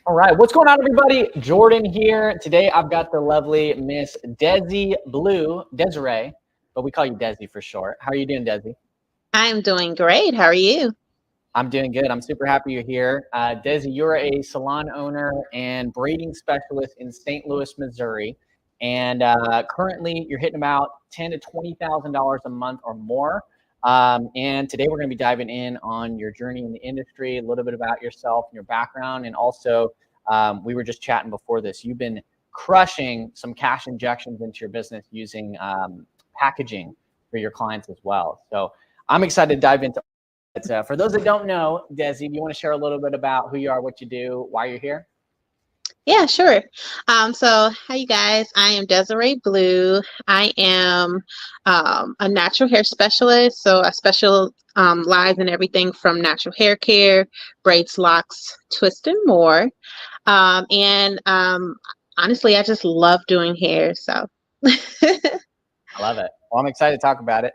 All right, what's going on, everybody? Jordan here. Today, I've got the lovely Miss Desiree, but we call you Desi for short. How are you doing, Desi? I'm doing great. How are you? I'm doing good. I'm super happy you're here. Desi, you're a salon owner and braiding specialist in St. Louis, Missouri, and currently you're hitting about $10,000 to $20,000 a month or more. And today we're going to be diving in on your journey in the industry, a little bit about yourself and your background, and also we were just chatting before this. You've been crushing some cash injections into your business using packaging for your clients as well. So I'm excited to dive into. But for those that don't know, Desi, do you want to share a little bit about who you are, what you do, why you're here? Yeah, sure. So hi you guys. I am Desiree Blue. I am a natural hair specialist. So I specialize in everything from natural hair care, braids, locks, twist, and more. And honestly, I just love doing hair. So I love it. Well, I'm excited to talk about it.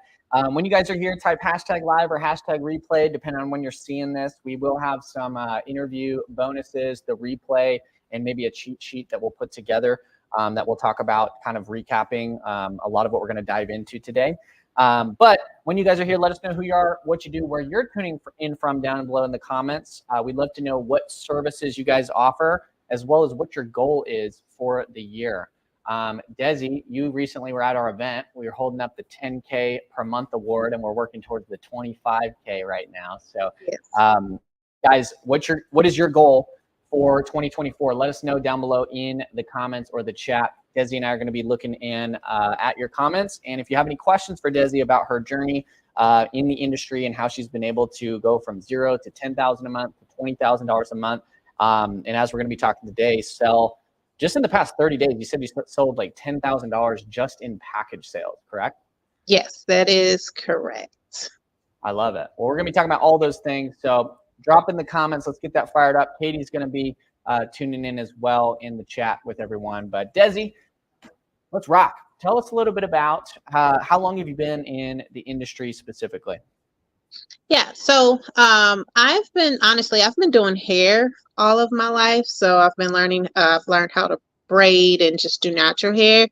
When you guys are here, type hashtag live or hashtag replay, depending on when you're seeing this. We will have some interview bonuses, the replay, and maybe a cheat sheet that we'll put together that we'll talk about, kind of recapping a lot of what we're going to dive into today. But when you guys are here, let us know who you are, what you do, where you're tuning in from down below in the comments. We'd love to know what services you guys offer, as well as what your goal is for the year. Desi, you recently were at our event. We were holding up the 10K per month award, and we're working towards the 25K right now. So, yes. guys, what is your goal for 2024? Let us know down below in the comments or the chat. Desi and I are going to be looking in at your comments. And if you have any questions for Desi about her journey in the industry and how she's been able to go from zero to 10,000 a month to $20,000 a month, and as we're going to be talking today, sell. Just in the past 30 days, you said you sold like $10,000 just in package sales, correct? Yes, that is correct. I love it. Well, we're going to be talking about all those things. So drop in the comments. Let's get that fired up. Katie's going to be tuning in as well in the chat with everyone. But Desi, let's rock. Tell us a little bit about how long have you been in the industry specifically? Yeah, so I've been doing hair all of my life. So I've learned how to braid and just do natural hair.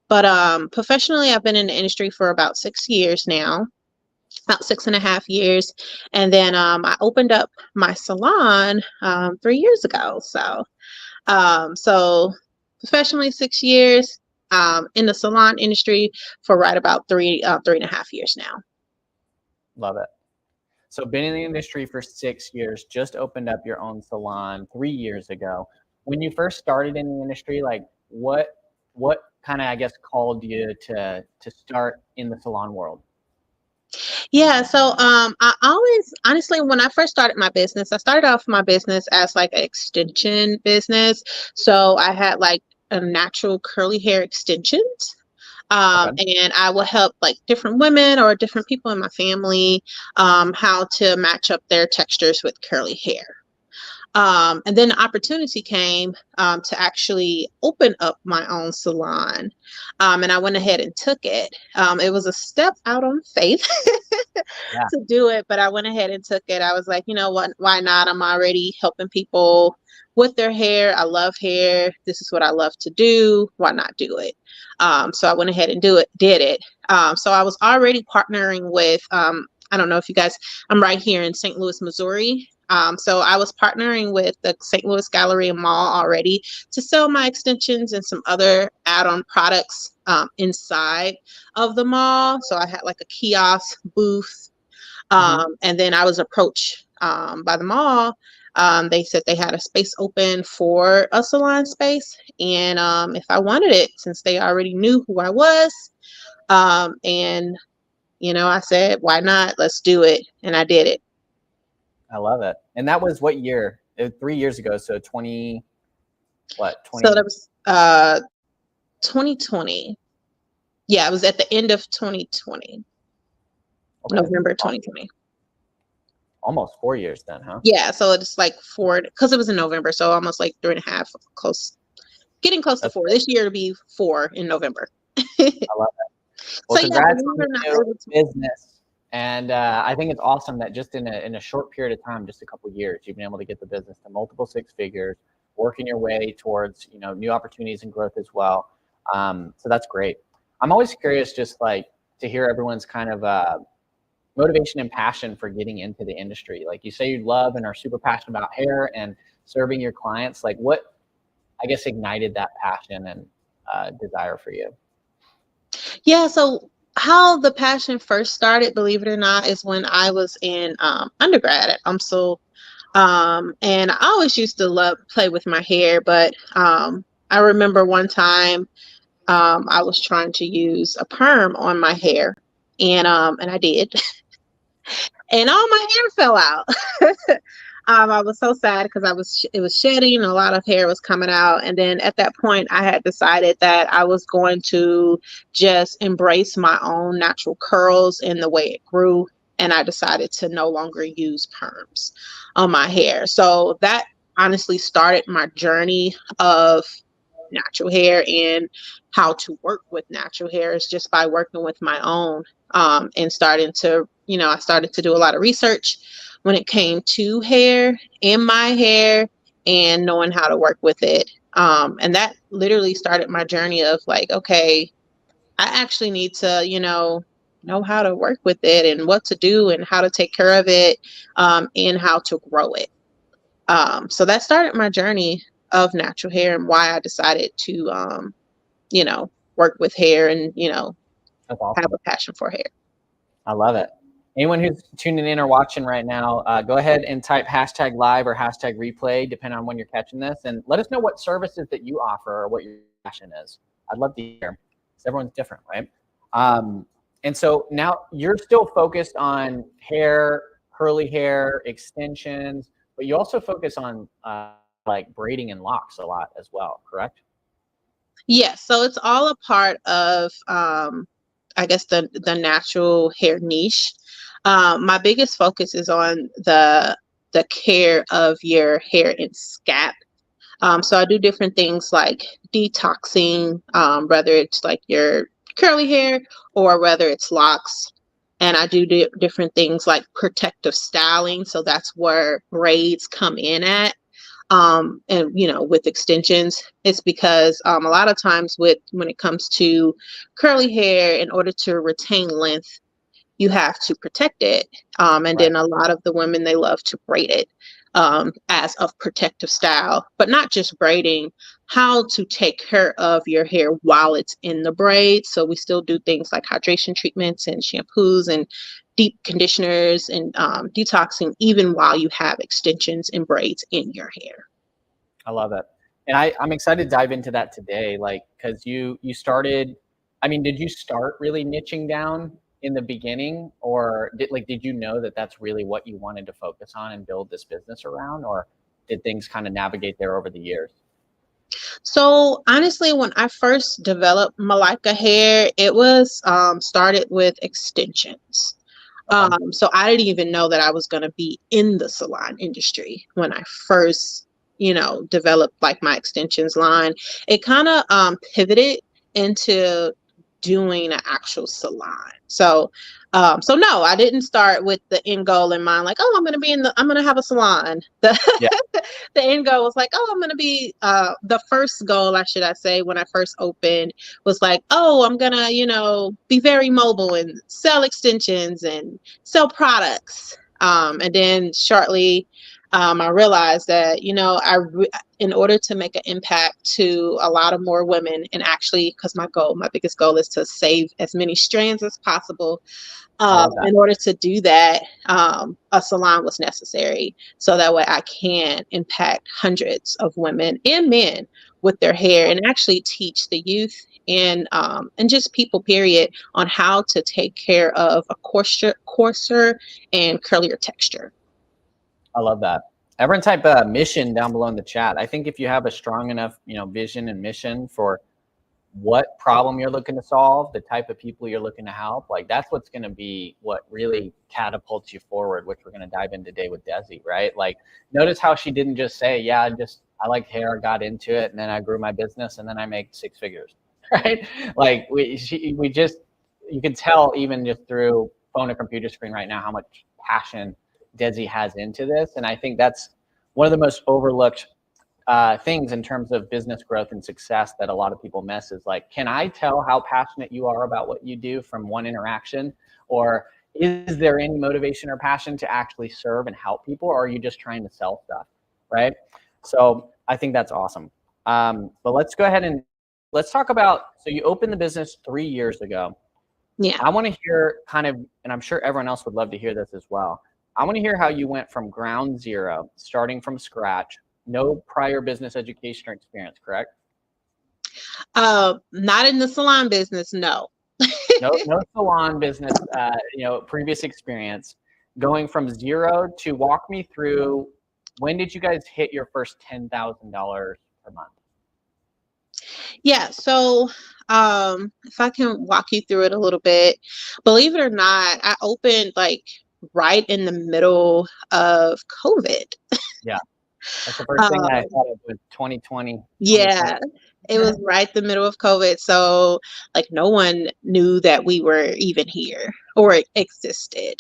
But professionally, I've been in the industry for about 6 years now, about 6.5 years. And then I opened up my salon 3 years ago. So professionally, 6 years, in the salon industry for right about 3.5 years now. Love it. So been in the industry for 6 years, just opened up your own salon 3 years ago. When you first started in the industry, like what kind of, I guess, called you to start in the salon world? Yeah, so I always honestly, when I first started my business, I started off my business as like an extension business. So I had like a natural curly hair extensions. Okay. And I will help like different women or different people in my family how to match up their textures with curly hair. And then the opportunity came to actually open up my own salon. And I went ahead and took it. It was a step out on faith Yeah. to do it, but I went ahead and took it. I was like, you know what? Why not? I'm already helping people with their hair. I love hair. This is what I love to do. Why not do it? So I went ahead and did it. So I was already partnering with, I don't know if you guys, I'm right here in St. Louis, Missouri. So I was partnering with the St. Louis Gallery and Mall already to sell my extensions and some other add-on products inside of the mall. So I had like a kiosk booth. And then I was approached by the mall. They said they had a space open for a salon space. And if I wanted it, since they already knew who I was, and I said, why not? Let's do it. And I did it. I love it. And that was what year? 3 years ago. So 20, what, So 20? that was 2020. Yeah, it was at the end of 2020, Okay. November 2020. Almost 4 years then, huh? Yeah, so it's like 4, because it was in November, so almost like 3.5, getting close to 4. This year to be 4 in November. I love it. Well, So yeah, congrats believe on it or the not, new business. And I think it's awesome that just in a short period of time, just a couple of years, you've been able to get the business to multiple six figures working your way towards, new opportunities and growth as well. So that's great. I'm always curious, just like to hear everyone's kind of motivation and passion for getting into the industry. Like you say, you love and are super passionate about hair and serving your clients. Like what, I guess, ignited that passion and desire for you? Yeah, so how the passion first started, believe it or not, is when I was in undergrad at UMSL. And I always used to love play with my hair, but I remember one time I was trying to use a perm on my hair, and I did, and all my hair fell out. I was so sad because it was shedding and a lot of hair was coming out. And then at that point, I had decided that I was going to just embrace my own natural curls and the way it grew. And I decided to no longer use perms on my hair. So that honestly started my journey of natural hair and how to work with natural hair is just by working with my own and starting to, I started to do a lot of research when it came to hair and my hair and knowing how to work with it. And that literally started my journey of like, okay, I actually need to, know how to work with it and what to do and how to take care of it and how to grow it. So that started my journey of natural hair and why I decided to, work with hair and, That's have awesome. a passion for hair. I love it. Anyone who's tuning in or watching right now, go ahead and type hashtag live or hashtag replay, depending on when you're catching this, and let us know what services that you offer or what your passion is. I'd love to hear, because everyone's different, right? And so now you're still focused on hair, curly hair, extensions, but you also focus on like braiding and locks a lot as well, correct? Yes, so it's all a part of, I guess, the natural hair niche. My biggest focus is on the care of your hair and scalp. So I do different things like detoxing, whether it's like your curly hair or whether it's locks. And I do different things like protective styling. So that's where braids come in at. And with extensions, it's because a lot of times when it comes to curly hair, in order to retain length, you have to protect it. And Right. then a lot of the women, they love to braid it as a protective style, but not just braiding, how to take care of your hair while it's in the braid. So we still do things like hydration treatments and shampoos and deep conditioners and detoxing, even while you have extensions and braids in your hair. I love it. And I'm excited to dive into that today, like, because you started, I mean, did you start really niching down in the beginning, or did you know that that's really what you wanted to focus on and build this business around, or did things kind of navigate there over the years? So honestly, when I first developed Malika hair, it was started with extensions. Okay. So I didn't even know that I was going to be in the salon industry when I first, developed like my extensions line. It kind of pivoted into doing an actual salon. So no, I didn't start with the end goal in mind, like, oh, I'm going to have a salon. Yeah. The end goal was like, oh, I'm going to be, the first goal, should I say, when I first opened was like, oh, I'm going to, be very mobile and sell extensions and sell products. And then shortly, I realized that, in order to make an impact to a lot of more women, and actually, because my biggest goal is to save as many strands as possible. I love that. In order to do that, a salon was necessary. So that way I can impact hundreds of women and men with their hair and actually teach the youth and just people, period, on how to take care of a coarser and curlier texture. I love that. Everyone type mission down below in the chat. I think if you have a strong enough, vision and mission for what problem you're looking to solve, the type of people you're looking to help, like that's what's going to be what really catapults you forward, which we're going to dive in today with Desi, right? Like, notice how she didn't just say, yeah, I like hair, I got into it, and then I grew my business, and then I make 6 figures, right? Like you can tell even just through phone or computer screen right now how much passion Desi has into this, and I think that's one of the most overlooked things in terms of business growth and success that a lot of people miss is like, can I tell how passionate you are about what you do from one interaction? Or is there any motivation or passion to actually serve and help people? Or are you just trying to sell stuff? Right. So I think that's awesome. But let's go ahead and let's talk about, so you opened the business 3 years ago. Yeah. I want to hear kind of, and I'm sure everyone else would love to hear this as well. I want to hear how you went from ground zero, starting from scratch, no prior business education or experience, correct? Not in the salon business, no. No salon business, previous experience, going from zero to walk me through, when did you guys hit your first $10,000 per month? Yeah, so if I can walk you through it a little bit, believe it or not, I opened like right in the middle of COVID. Yeah, that's the first thing I Um, thought of with 2020. yeah, it was right the middle of COVID. So like no one knew that we were even here or existed.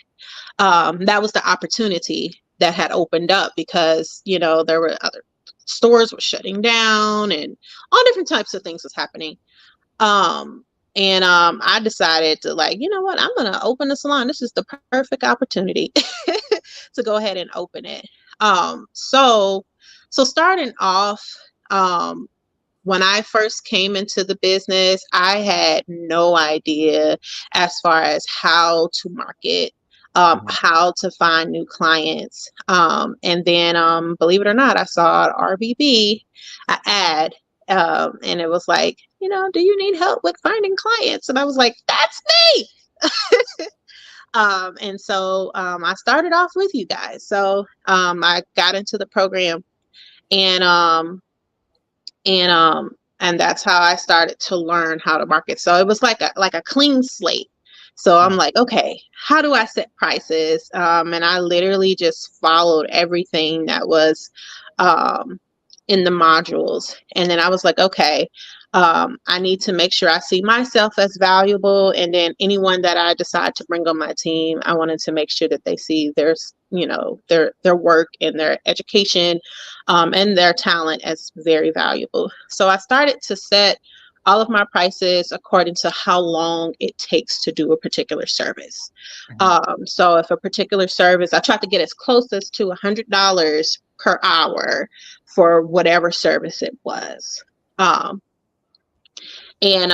That was the opportunity that had opened up because, there were other stores were shutting down and all different types of things was happening. I decided to, like, you know what, I'm gonna open a salon. This is the perfect opportunity to go ahead and open it. So starting off, um, when I first came into the business, I had no idea as far as how to market, Mhm. how to find new clients. And then, believe it or not, I saw an RBB ad, and it was like, do you need help with finding clients? And I was like, that's me. I started off with you guys. So I got into the program, and and um and that's how I started to learn how to market. So it was like a clean slate. So I'm Mhm. like, okay, how do I set prices? And I literally just followed everything that was um, in the modules. And then I was like, okay, I need to make sure I see myself as valuable. And then anyone that I decide to bring on my team, I wanted to make sure that they see their work and their education, and their talent as very valuable. So I started to set all of my prices according to how long it takes to do a particular service. Mhm. So if a particular service, I tried to get as close as to $100 per hour for whatever service it was. Um, and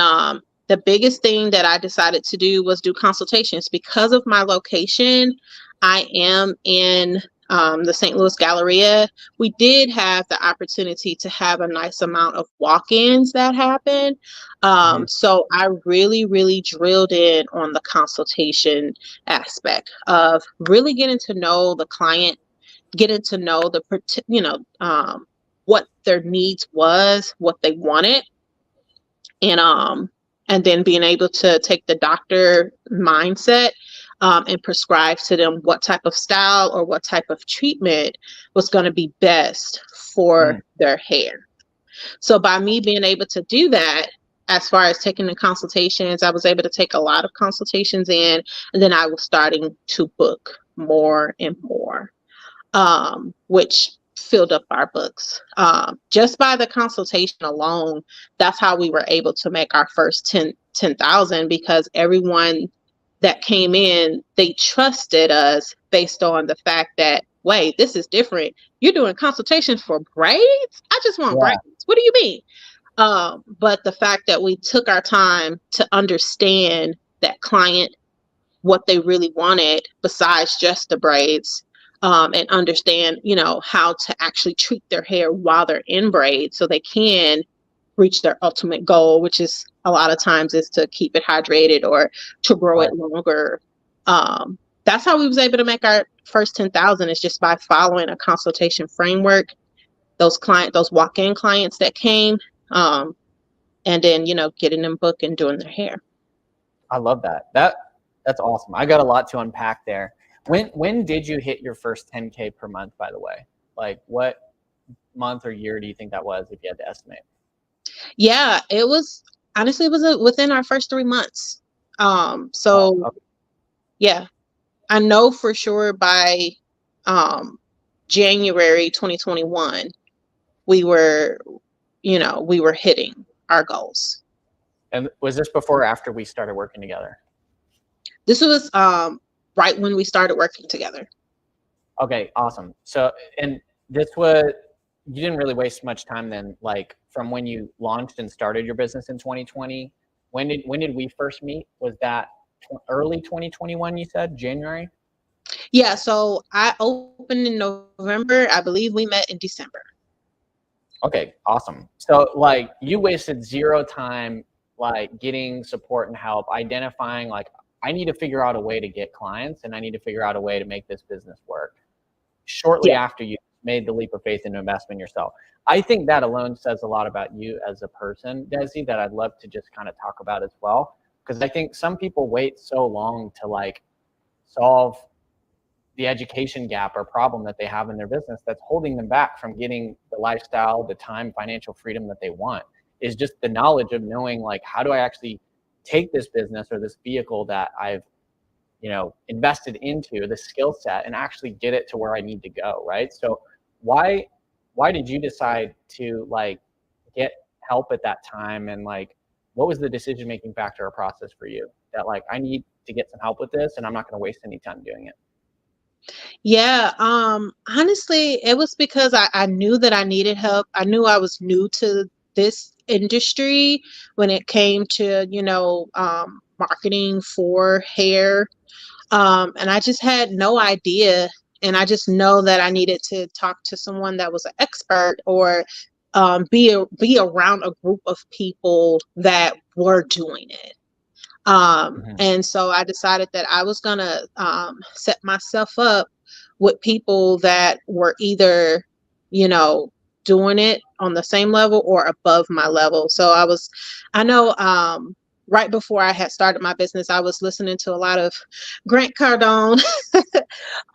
the biggest thing that I decided to do was do consultations because of my location. I am in the St. Louis Galleria. We did have the opportunity to have a nice amount of walk-ins that happened. Mhm. So I really, really drilled in on the consultation aspect of really getting to know the client, getting to know what their needs was, what they wanted, and then being able to take the doctor mindset, and prescribe to them what type of style or what type of treatment was going to be best for Mhm. their hair. So by me being able to do that, as far as taking the consultations, I was able to take a lot of consultations in, and then I was starting to book more and more, which filled up our books. Just by the consultation alone, that's how we were able to make our first 10,000, because everyone that came in, they trusted us based on the fact that, wait, this is different. You're doing consultations for braids? I just want Yeah. braids. What do you mean? But the fact that we took our time to understand that client, what they really wanted besides just the braids, and understand, how to actually treat their hair while they're in braids so they can reach their ultimate goal, which is a lot of times is to keep it hydrated or to grow Right. it longer. That's how we was able to make our first 10,000, is just by following a consultation framework. Those walk-in clients that came, and then, getting them booked and doing their hair. I love that. That's awesome. I got a lot to unpack there. When did you hit your first 10K per month, by the way? Like what month or year do you think that was, if you had to estimate? Yeah, it was, honestly, it was within our first 3 months. Oh, So okay. yeah, I know for sure by um January 2021. we were, we were hitting our goals. And was this before or after we started working together? This was right when we started working together. Okay, awesome. So, and this was, you didn't really waste much time then, like from when you launched and started your business in 2020. When did we first meet? Was that early 2021, you said, January? Yeah, so I opened in November. I believe we met in December. Okay, awesome. So like you wasted zero time like getting support and help, identifying like I need to figure out a way to get clients and I need to figure out a way to make this business work. Shortly Yeah. after you made the leap of faith into investment yourself. I think that alone says a lot about you as a person, Desi, that I'd love to just kind of talk about as well. Because I think some people wait so long to like solve the education gap or problem that they have in their business that's holding them back from getting the lifestyle, the time, financial freedom that they want, is just the knowledge of knowing like, how do I actually take this business or this vehicle that I've invested into the skill set and actually get it to where I need to go, right? So why did you decide to like get help at that time, and like what was the decision making factor or process for you that like I need to get some help with this and I'm not going to waste any time doing it? Yeah, honestly, it was because I knew that I needed help. I knew I was new to this industry when it came to, marketing for hair. And I just had no idea. And I just know that I needed to talk to someone that was an expert, or be around a group of people that were doing it. Mm-hmm. And so I decided that I was going to set myself up with people that were either, you know, doing it on the same level or above my level. So I know, right before I had started my business, I was listening to a lot of Grant Cardone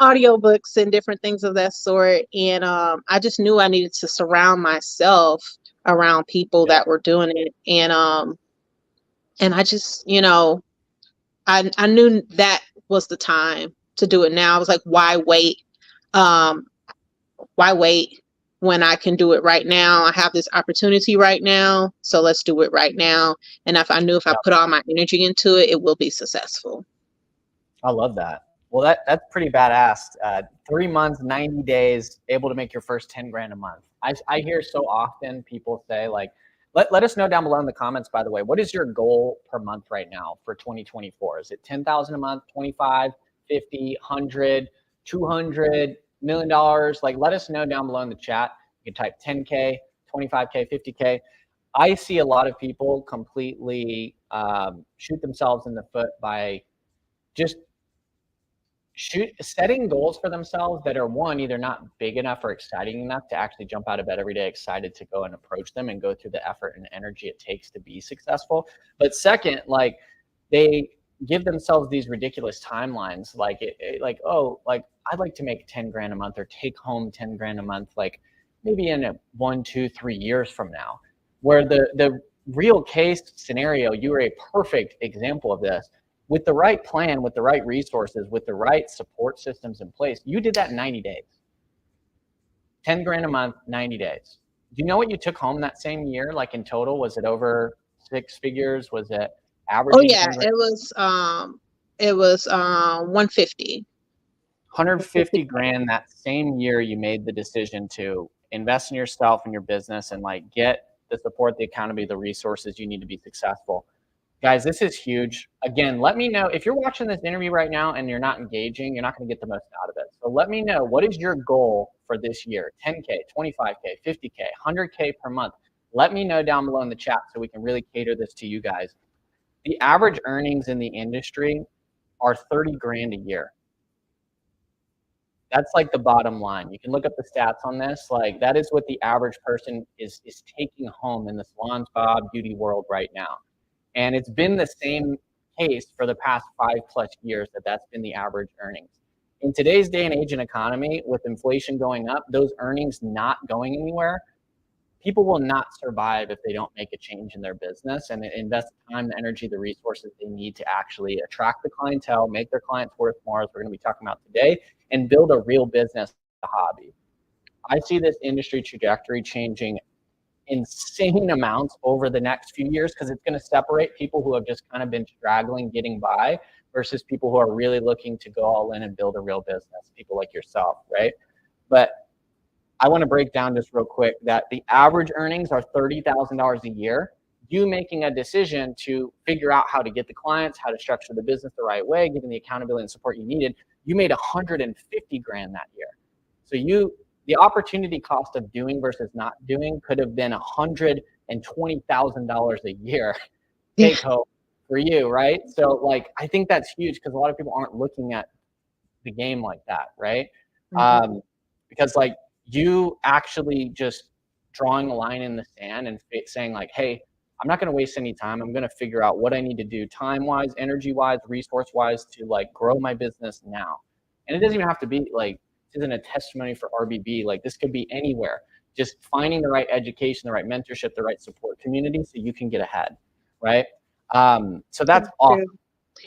audiobooks and different things of that sort. And I just knew I needed to surround myself around people Yeah. that were doing it. And I just, I knew that was the time to do it now. I was like, why wait? Um, why wait when I can do it right now? I have this opportunity right now, so let's do it right now. And if I knew if I Yeah. put all my energy into it, it will be successful. I love that. Well, that's pretty badass. 3 months, 90 days, able to make your first 10 grand a month. I hear so often people say like, let us know down below in the comments, by the way, what is your goal per month right now for 2024? Is it 10,000 a month, 25, 50, 100, 200, $1 million? Like, let us know down below in the chat. You can type 10K, 25K, 50K. I see a lot of people completely shoot themselves in the foot by just setting goals for themselves that are, one, either not big enough or exciting enough to actually jump out of bed every day excited to go and approach them and go through the effort and energy it takes to be successful. But second, like they give themselves these ridiculous timelines, like like, oh, like I'd like to make 10 grand a month or take home 10 grand a month, like maybe in a 1, 2, 3 years from now. Where the real case scenario, you are a perfect example of this. With the right plan, with the right resources, with the right support systems in place, you did that in 90 days. 10 grand a month, 90 days. Do you know what you took home that same year? Like in total, was it over 6 figures? Was it Oh averaging yeah, 10 grand? it was 150. 150 grand that same year you made the decision to invest in yourself and your business and like get the support, the accountability, the resources you need to be successful. Guys, this is huge. Again, let me know if you're watching this interview right now and you're not engaging, you're not going to get the most out of it. So let me know, what is your goal for this year? 10K, 25K, 50K, 100K per month. Let me know down below in the chat so we can really cater this to you guys. The average earnings in the industry are 30 grand a year. That's like the bottom line. You can look up the stats on this. Like that is what the average person is taking home in the salon, spa, beauty world right now. And it's been the same case for the past 5+ years that's been the average earnings. In today's day and age and economy, with inflation going up, those earnings not going anywhere, people will not survive if they don't make a change in their business and invest the time, the energy, the resources they need to actually attract the clientele, make their clients worth more, as we're going to be talking about today, and build a real business, a hobby. I see this industry trajectory changing insane amounts over the next few years, because it's going to separate people who have just kind of been straggling, getting by, versus people who are really looking to go all in and build a real business, people like yourself, right? But I want to break down just real quick that the average earnings are $30,000 a year. You making a decision to figure out how to get the clients, how to structure the business the right way, given the accountability and support you needed, you made 150 grand that year. So the opportunity cost of doing versus not doing could have been $120,000 a year take home for you, right? So like, I think that's huge, because a lot of people aren't looking at the game like that, right? Because like, you actually just drawing a line in the sand and saying like, hey, I'm not going to waste any time. I'm going to figure out what I need to do time-wise, energy-wise, resource-wise to like grow my business now. And it doesn't even have to be like, this isn't a testimony for RBB. Like, this could be anywhere. Just finding the right education, the right mentorship, the right support community so you can get ahead, right? So that's awesome.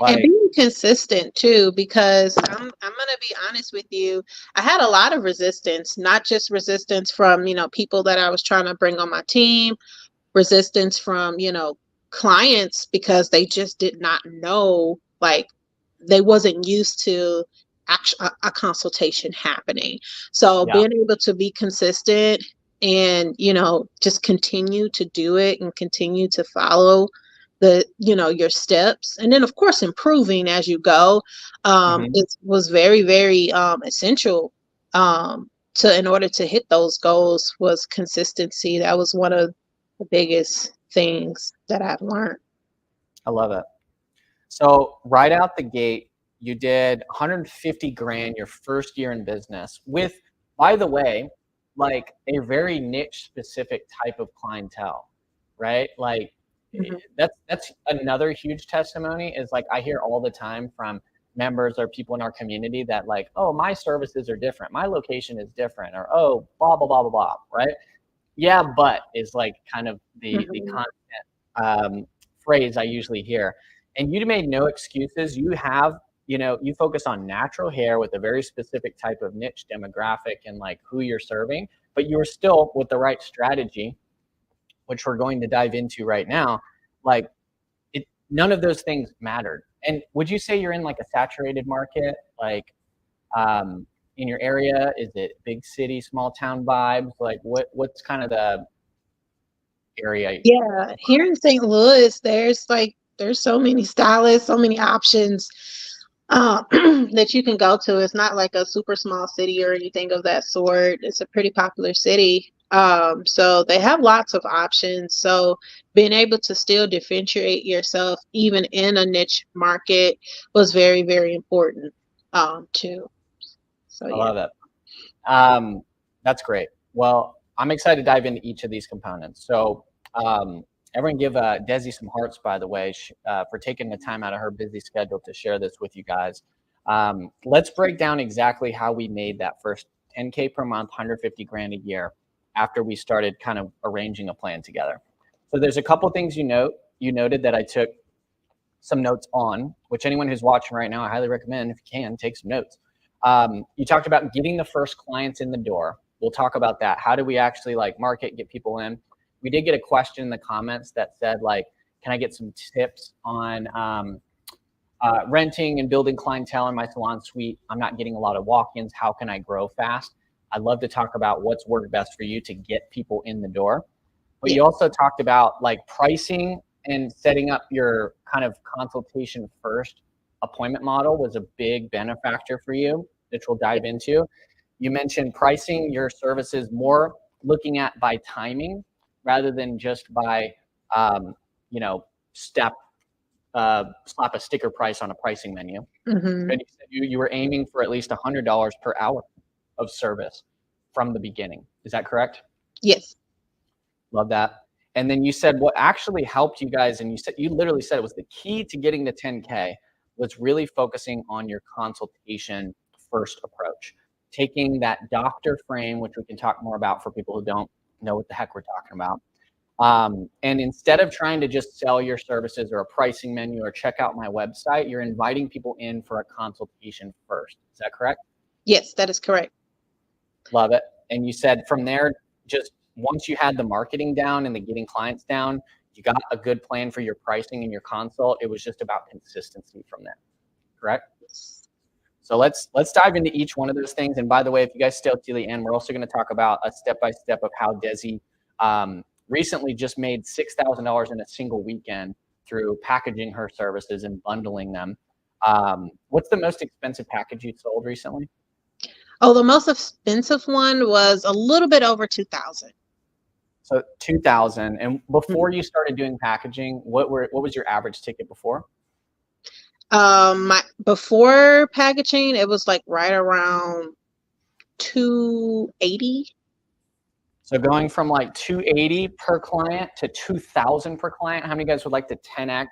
And being consistent too, because I'm gonna be honest with you, I had a lot of resistance, not just resistance from, people that I was trying to bring on my team, resistance from, clients, because they just did not know, like, they wasn't used to a consultation happening. So being able to be consistent and, just continue to do it and continue to follow your steps, and then of course improving as you go, it was very, very essential, in order to hit those goals, was consistency. That was one of the biggest things that I've learned. I love it. So right out the gate, you did 150 grand your first year in business with, by the way, like a very niche specific type of clientele, right? Like, that's another huge testimony, is like, I hear all the time from members or people in our community that like, oh, my services are different, my location is different, or oh, blah blah blah blah blah, right? Yeah, but is like kind of the constant phrase I usually hear. And you made no excuses. You have, you focus on natural hair with a very specific type of niche demographic and like who you're serving, but you're still, with the right strategy, which we're going to dive into right now, like, none of those things mattered. And would you say you're in like a saturated market, like, in your area? Is it big city, small town vibes? Like, what's kind of the area? Yeah, here in St. Louis, there's so many stylists, so many options that you can go to. It's not like a super small city or anything of that sort. It's a pretty popular city. So they have lots of options. So being able to still differentiate yourself, even in a niche market, was very, very important, too. So I love it. That's great. Well, I'm excited to dive into each of these components. So, everyone give Desi some hearts, by the way, for taking the time out of her busy schedule to share this with you guys. Let's break down exactly how we made that first 10K per month, 150 grand a year, after we started kind of arranging a plan together. So there's a couple things you noted that I took some notes on, which anyone who's watching right now, I highly recommend, if you can, take some notes. You talked about getting the first clients in the door. We'll talk about that. How do we actually like market, get people in? We did get a question in the comments that said like, can I get some tips on renting and building clientele in my salon suite? I'm not getting a lot of walk-ins. How can I grow fast? I'd love to talk about what's worked best for you to get people in the door. But you also talked about like pricing and setting up your kind of consultation first appointment model was a big benefactor for you, which we'll dive into. You mentioned pricing your services more looking at by timing rather than just by, slap a sticker price on a pricing menu. And you were aiming for at least $100 per hour of service from the beginning. Is that correct? Yes. Love that. And then you said what actually helped you guys, and you literally said it was the key to getting the 10K was really focusing on your consultation first approach, taking that doctor frame, which we can talk more about for people who don't know what the heck we're talking about. And instead of trying to just sell your services or a pricing menu or check out my website, you're inviting people in for a consultation first. Is that correct? Yes, that is correct. Love it. And you said from there, just once you had the marketing down and the getting clients down, you got a good plan for your pricing and your consult. It was just about consistency from there, correct? So let's dive into each one of those things. And by the way, if you guys stay till the end, we're also going to talk about a step-by-step of how Desi recently just made $6,000 in a single weekend through packaging her services and bundling them. What's the most expensive package you sold recently? Oh, the most expensive one was a little bit over 2,000. So 2,000. And before you started doing packaging, what was your average ticket before? Before packaging, it was like right around 280. So going from like 280 per client to 2,000 per client, how many guys would like to 10x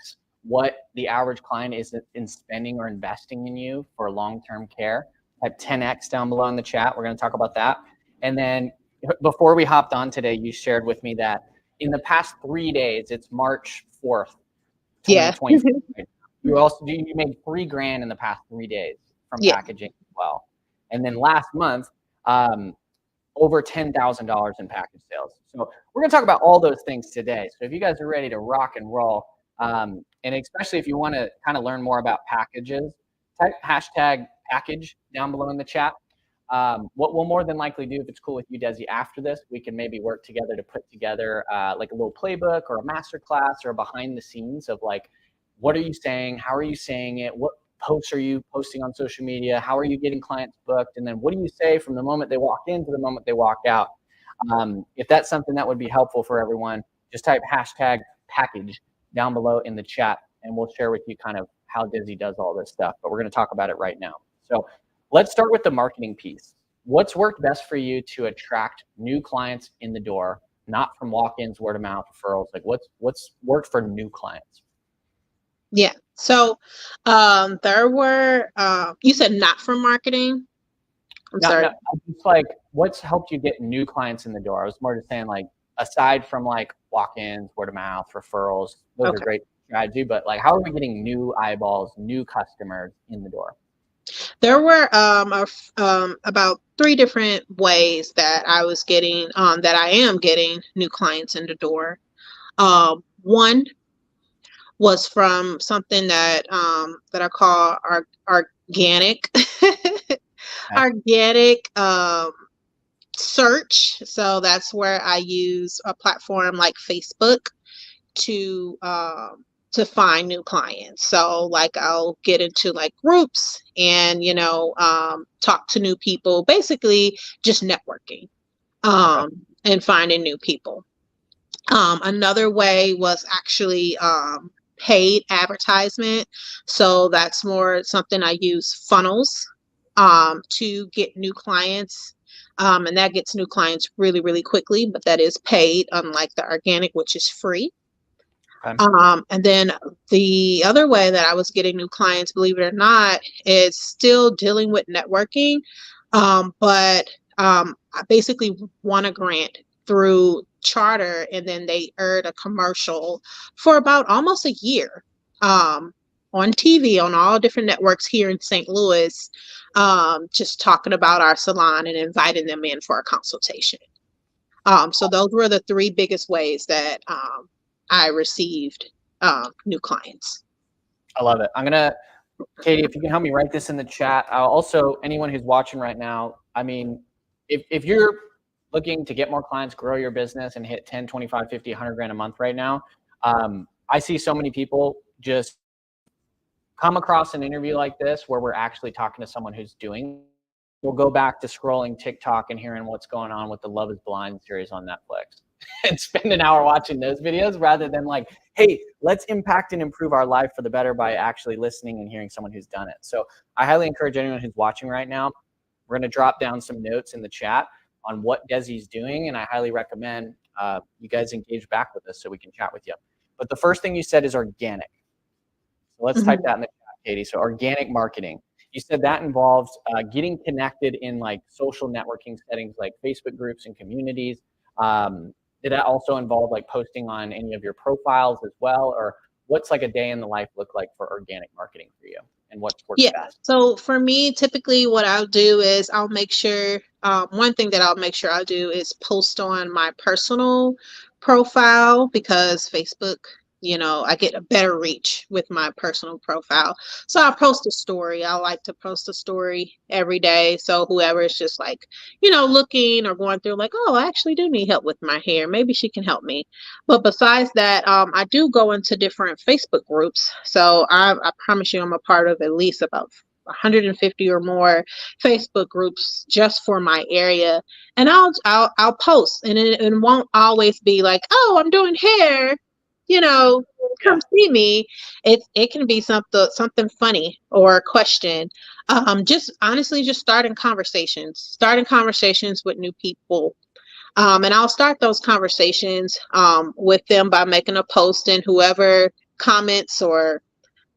what the average client is in spending or investing in you for long-term care? Type 10x down below in the chat. We're going to talk about that. And then before we hopped on today, you shared with me that in the past 3 days, it's March 4th, Yeah. 2024. You made $3,000 in the past 3 days from Yeah. packaging as well. And then last month, over $10,000 in package sales. So we're going to talk about all those things today. So if you guys are ready to rock and roll, and especially if you want to kind of learn more about packages, type hashtag package down below in the chat. What we'll more than likely do, if it's cool with you, Desi, after this, we can maybe work together to put together like a little playbook or a masterclass or behind the scenes of like, what are you saying? How are you saying it? What posts are you posting on social media? How are you getting clients booked? And then what do you say from the moment they walk in to the moment they walk out? If that's something that would be helpful for everyone, just type hashtag package down below in the chat, and we'll share with you kind of how Desi does all this stuff. But we're going to talk about it right now. So let's start with the marketing piece. What's worked best for you to attract new clients in the door, not from walk-ins, word of mouth, referrals? Like what's worked for new clients? Yeah. So there were, you said not from marketing. I'm sorry. No, it's like what's helped you get new clients in the door? I was more just saying like aside from like walk-ins, word of mouth, referrals, those are great strategy, but like how are we getting new eyeballs, new customers in the door? There were about 3 different ways that I was getting, that I am getting new clients in the door. One was from something that I call organic, organic search. So that's where I use a platform like Facebook to find new clients. So like I'll get into like groups and talk to new people, basically just networking and finding new people. Another way was actually paid advertisement. So that's more something I use funnels to get new clients. And that gets new clients really, really quickly, but that is paid, unlike the organic, which is free. And then the other way that I was getting new clients, believe it or not, is still dealing with networking. But I basically won a grant through Charter, and then they aired a commercial for about almost a year on TV on all different networks here in St. Louis, just talking about our salon and inviting them in for a consultation. So those were the 3 biggest ways that I received new clients. I love it. Katie, if you can help me write this in the chat. Also, anyone who's watching right now, I mean, if you're looking to get more clients, grow your business and hit 10, 25, 50, 100 grand a month right now, I see so many people just come across an interview like this where we're actually talking to someone who's doing. We'll go back to scrolling TikTok and hearing what's going on with the Love is Blind series on Netflix and spend an hour watching those videos rather than like, hey, let's impact and improve our life for the better by actually listening and hearing someone who's done it. So I highly encourage anyone who's watching right now, we're going to drop down some notes in the chat on what Desi's doing. And I highly recommend you guys engage back with us so we can chat with you. But the first thing you said is organic. So let's type that in the chat, Katie. So organic marketing. You said that involves getting connected in like social networking settings like Facebook groups and communities. Did that also involve like posting on any of your profiles as well? Or what's like a day in the life look like for organic marketing for you? and what's worked Yeah. best? So for me, typically what I'll do is I'll make sure, one thing that I'll make sure I'll do is post on my personal profile because Facebook, I get a better reach with my personal profile. So I'll post a story. I like to post a story every day. So whoever is just like, looking or going through like, oh, I actually do need help with my hair. Maybe she can help me. But besides that, I do go into different Facebook groups. So I promise you, I'm a part of at least about 150 or more Facebook groups just for my area, and I'll post, and it won't always be like, oh, I'm doing hair, Yeah. come see me. It can be something funny or a question. Just honestly, just starting conversations with new people. And I'll start those conversations with them by making a post, and whoever comments or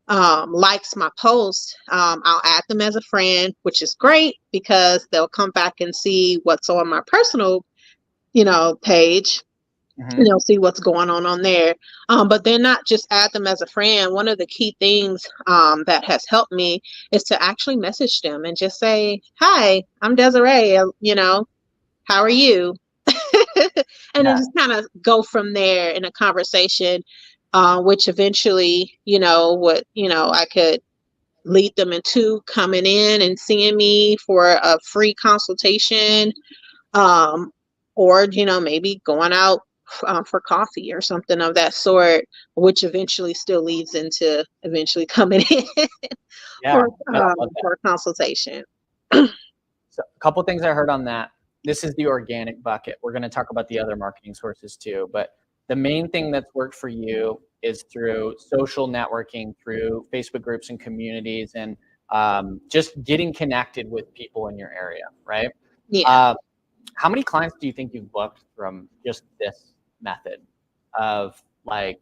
likes my post, I'll add them as a friend, which is great because they'll come back and see what's on my personal, page. And Hmm. they'll see what's going on there. But then not just add them as a friend. One of the key things that has helped me is to actually message them and just say, "Hi, I'm Desiree. How are you?" And then Yeah. just kind of go from there in a conversation, which eventually, I could lead them into coming in and seeing me for a free consultation, um, or, maybe going out for coffee or something of that sort, which eventually still leads into eventually coming in Yeah. for, No, I love that. for a consultation. So a couple things I heard on that. This is the organic bucket. We're going to talk about the other marketing sources too, but the main thing that's worked for you is through social networking, through Facebook groups and communities, and just getting connected with people in your area, right? Yeah. Uh, how many clients do you think you've booked from just this method of like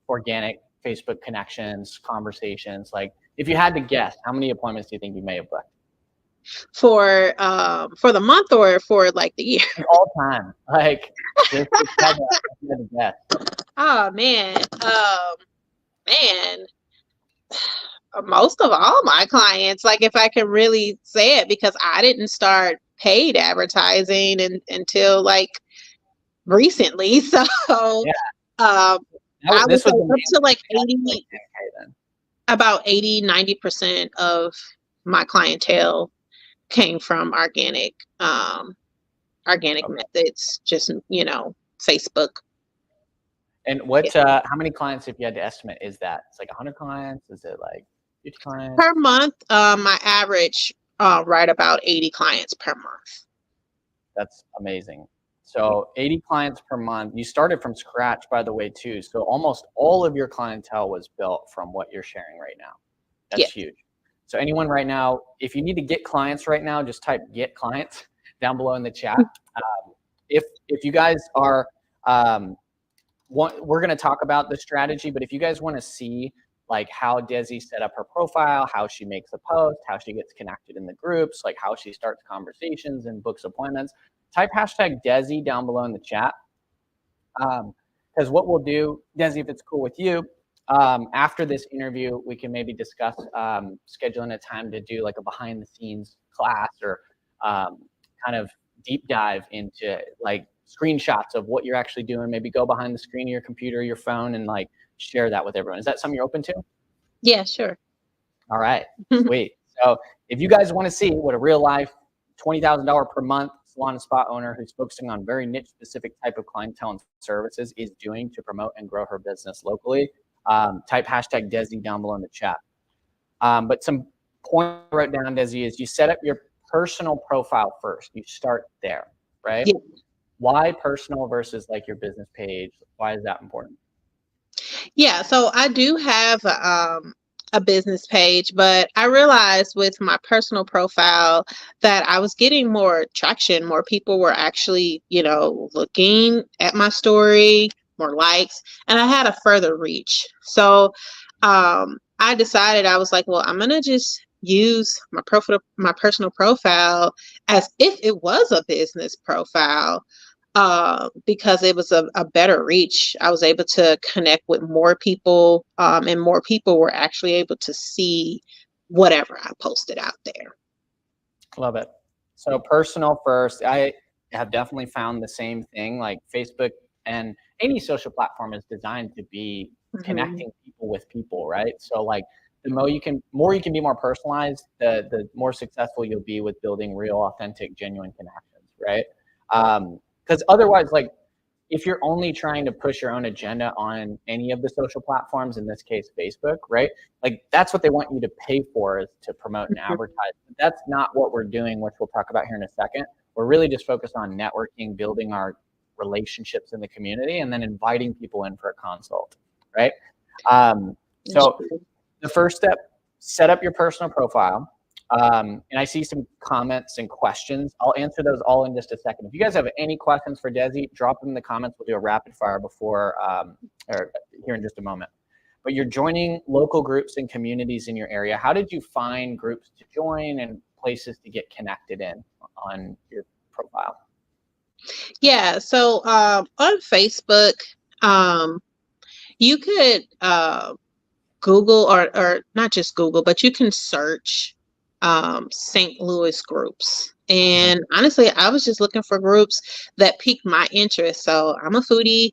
organic Facebook connections, conversations? Like, if you had to guess, how many appointments do you think you may have booked? For the month or for like the year? Like all time, like just if you had to guess. Oh man. Man, most of all my clients, like if I can really say it, because I didn't start paid advertising until like recently. So Yeah, um I would this say was the up main to like thing, like 10K then. about 80-90% of my clientele came from organic Okay. methods, just Facebook. And Yeah. what? How many clients, if you had to estimate, is that? It's like 100 clients. Is it like 50 clients? Per month, my average right about 80 clients per month. That's amazing. So 80 clients per month. You started from scratch, by the way, too. So almost all of your clientele was built from what you're sharing right now. Yeah. That's huge. So anyone right now, if you need to get clients right now, just type "get clients" down below in the chat. If you guys are, we're going to talk about the strategy, but if you guys want to see like how Desi set up her profile, how she makes a post, how she gets connected in the groups, like how she starts conversations and books appointments, type hashtag Desi down below in the chat. Because what we'll do, Desi, if it's cool with you, after this interview, we can maybe discuss scheduling a time to do like a behind the scenes class or kind of deep dive into like screenshots of what you're actually doing. Maybe go behind the screen of your computer, your phone, and like share that with everyone. Is that something you're open to? Yeah, sure. All right, sweet. So if you guys want to see what a real life $20,000 per month salon and spa owner who's focusing on very niche specific type of clientele and services is doing to promote and grow her business locally, type hashtag Desi down below in the chat. But some point I wrote down, Desi, is you set up your personal profile first. You start there, right? Yeah. Why personal versus like your business page? Why is that important? Yeah, so I do have a business page, but I realized with my personal profile that I was getting more traction. More people were actually, looking at my story, more likes, and I had a further reach. So I decided, I was like, well, I'm gonna just use my personal profile as if it was a business profile. because it was a better reach. I was able to connect with more people, and more people were actually able to see whatever I posted out there. Love it. So personal first. I have definitely found the same thing. Like Facebook and any social platform is designed to be Hmm. connecting people with people, right? So like the more you can be more personalized, the more successful you'll be with building real, authentic, genuine connections, right? Because otherwise, like if you're only trying to push your own agenda on any of the social platforms, in this case Facebook, right? Like that's what they want you to pay for, is to promote and advertise. But that's not what we're doing, which we'll talk about here in a second. We're really just focused on networking, building our relationships in the community, and then inviting people in for a consult, right? So the first step, set up your personal profile. And I see some comments and questions. I'll answer those all in just a second. If you guys have any questions for Desi, drop them in the comments. We'll do a rapid fire before, or here in just a moment. But you're joining local groups and communities in your area. How did you find groups to join and places to get connected in on your profile? Yeah, so on Facebook, um, you could Google, or not just Google, but you can search St. Louis groups. Mhm. And honestly, I was just looking for groups that piqued my interest. So I'm a foodie.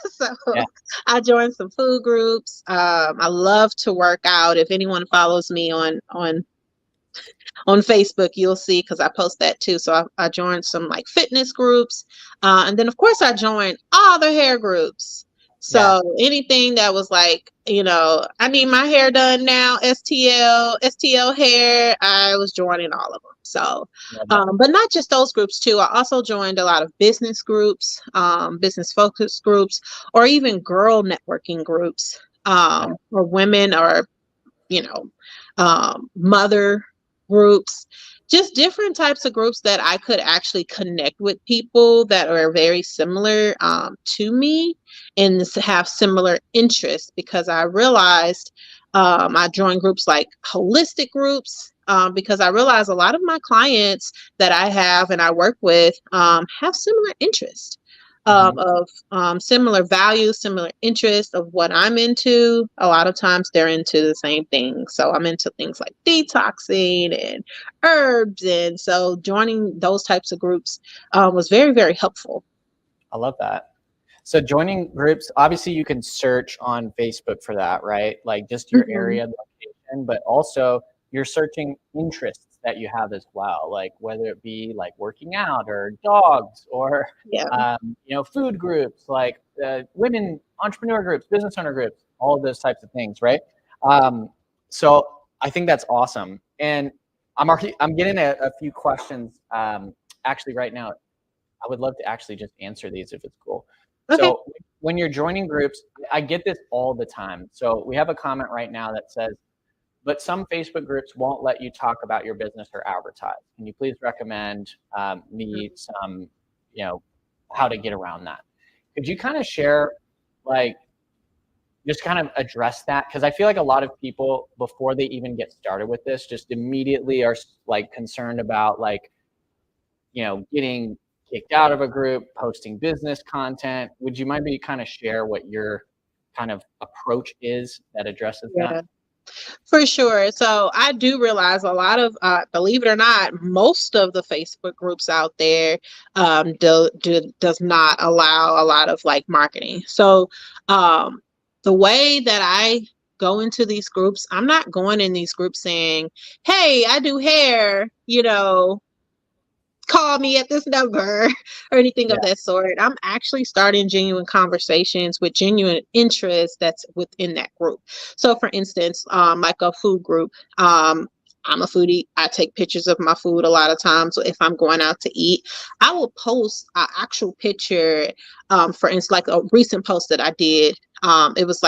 So Yeah, I joined some food groups. I love to work out. If anyone follows me on Facebook, you'll see, because I post that too. So I joined some like fitness groups. And then, of course, I joined all the hair groups. yeah, So anything that was like, I need my hair done now, STL hair, I was joining all of them. So, love it. but not just those groups too. I also joined a lot of business groups, business focus groups, or even girl networking groups, Yeah, or women, or you know, mother groups, just different types of groups that I could actually connect with people that are very similar to me, and have similar interests, because I realized I joined groups like holistic groups. Because I realize a lot of my clients that I have and I work with have similar interests, hmm, of similar values, similar interests of what I'm into. A lot of times they're into the same thing. So I'm into things like detoxing and herbs. And so joining those types of groups was very, very helpful. I love that. So joining groups, obviously you can search on Facebook for that, right? Like just your Hmm. area location, but also you're searching interests that you have as well, like whether it be like working out or dogs or Yeah. food groups, like women entrepreneur groups, business owner groups, all of those types of things, right? Um, so I think that's awesome, and I'm getting a few questions actually right now. I would love to actually just answer these if it's cool. Okay. So when you're joining groups, I get this all the time. So we have a comment right now that says, but some Facebook groups won't let you talk about your business or advertise. Can you please recommend me some, you know, how to get around that? Could you kind of share, like, just kind of address that? Because I feel like a lot of people, before they even get started with this, just immediately are like concerned about like, getting kicked out of a group, posting business content. Would you mind me kind of share what your kind of approach is that addresses that? Yeah. For sure. So I do realize a lot of, believe it or not, most of the Facebook groups out there does not allow a lot of like marketing. So um, the way that I go into these groups, I'm not going in these groups saying, "Hey, I do hair," call me at this number or anything Yeah. of that sort. I'm actually starting genuine conversations with genuine interest that's within that group. So, for instance, like a food group, I'm a foodie. I take pictures of my food a lot of times. So if I'm going out to eat, I will post an actual picture. For instance, like a recent post that I did, it was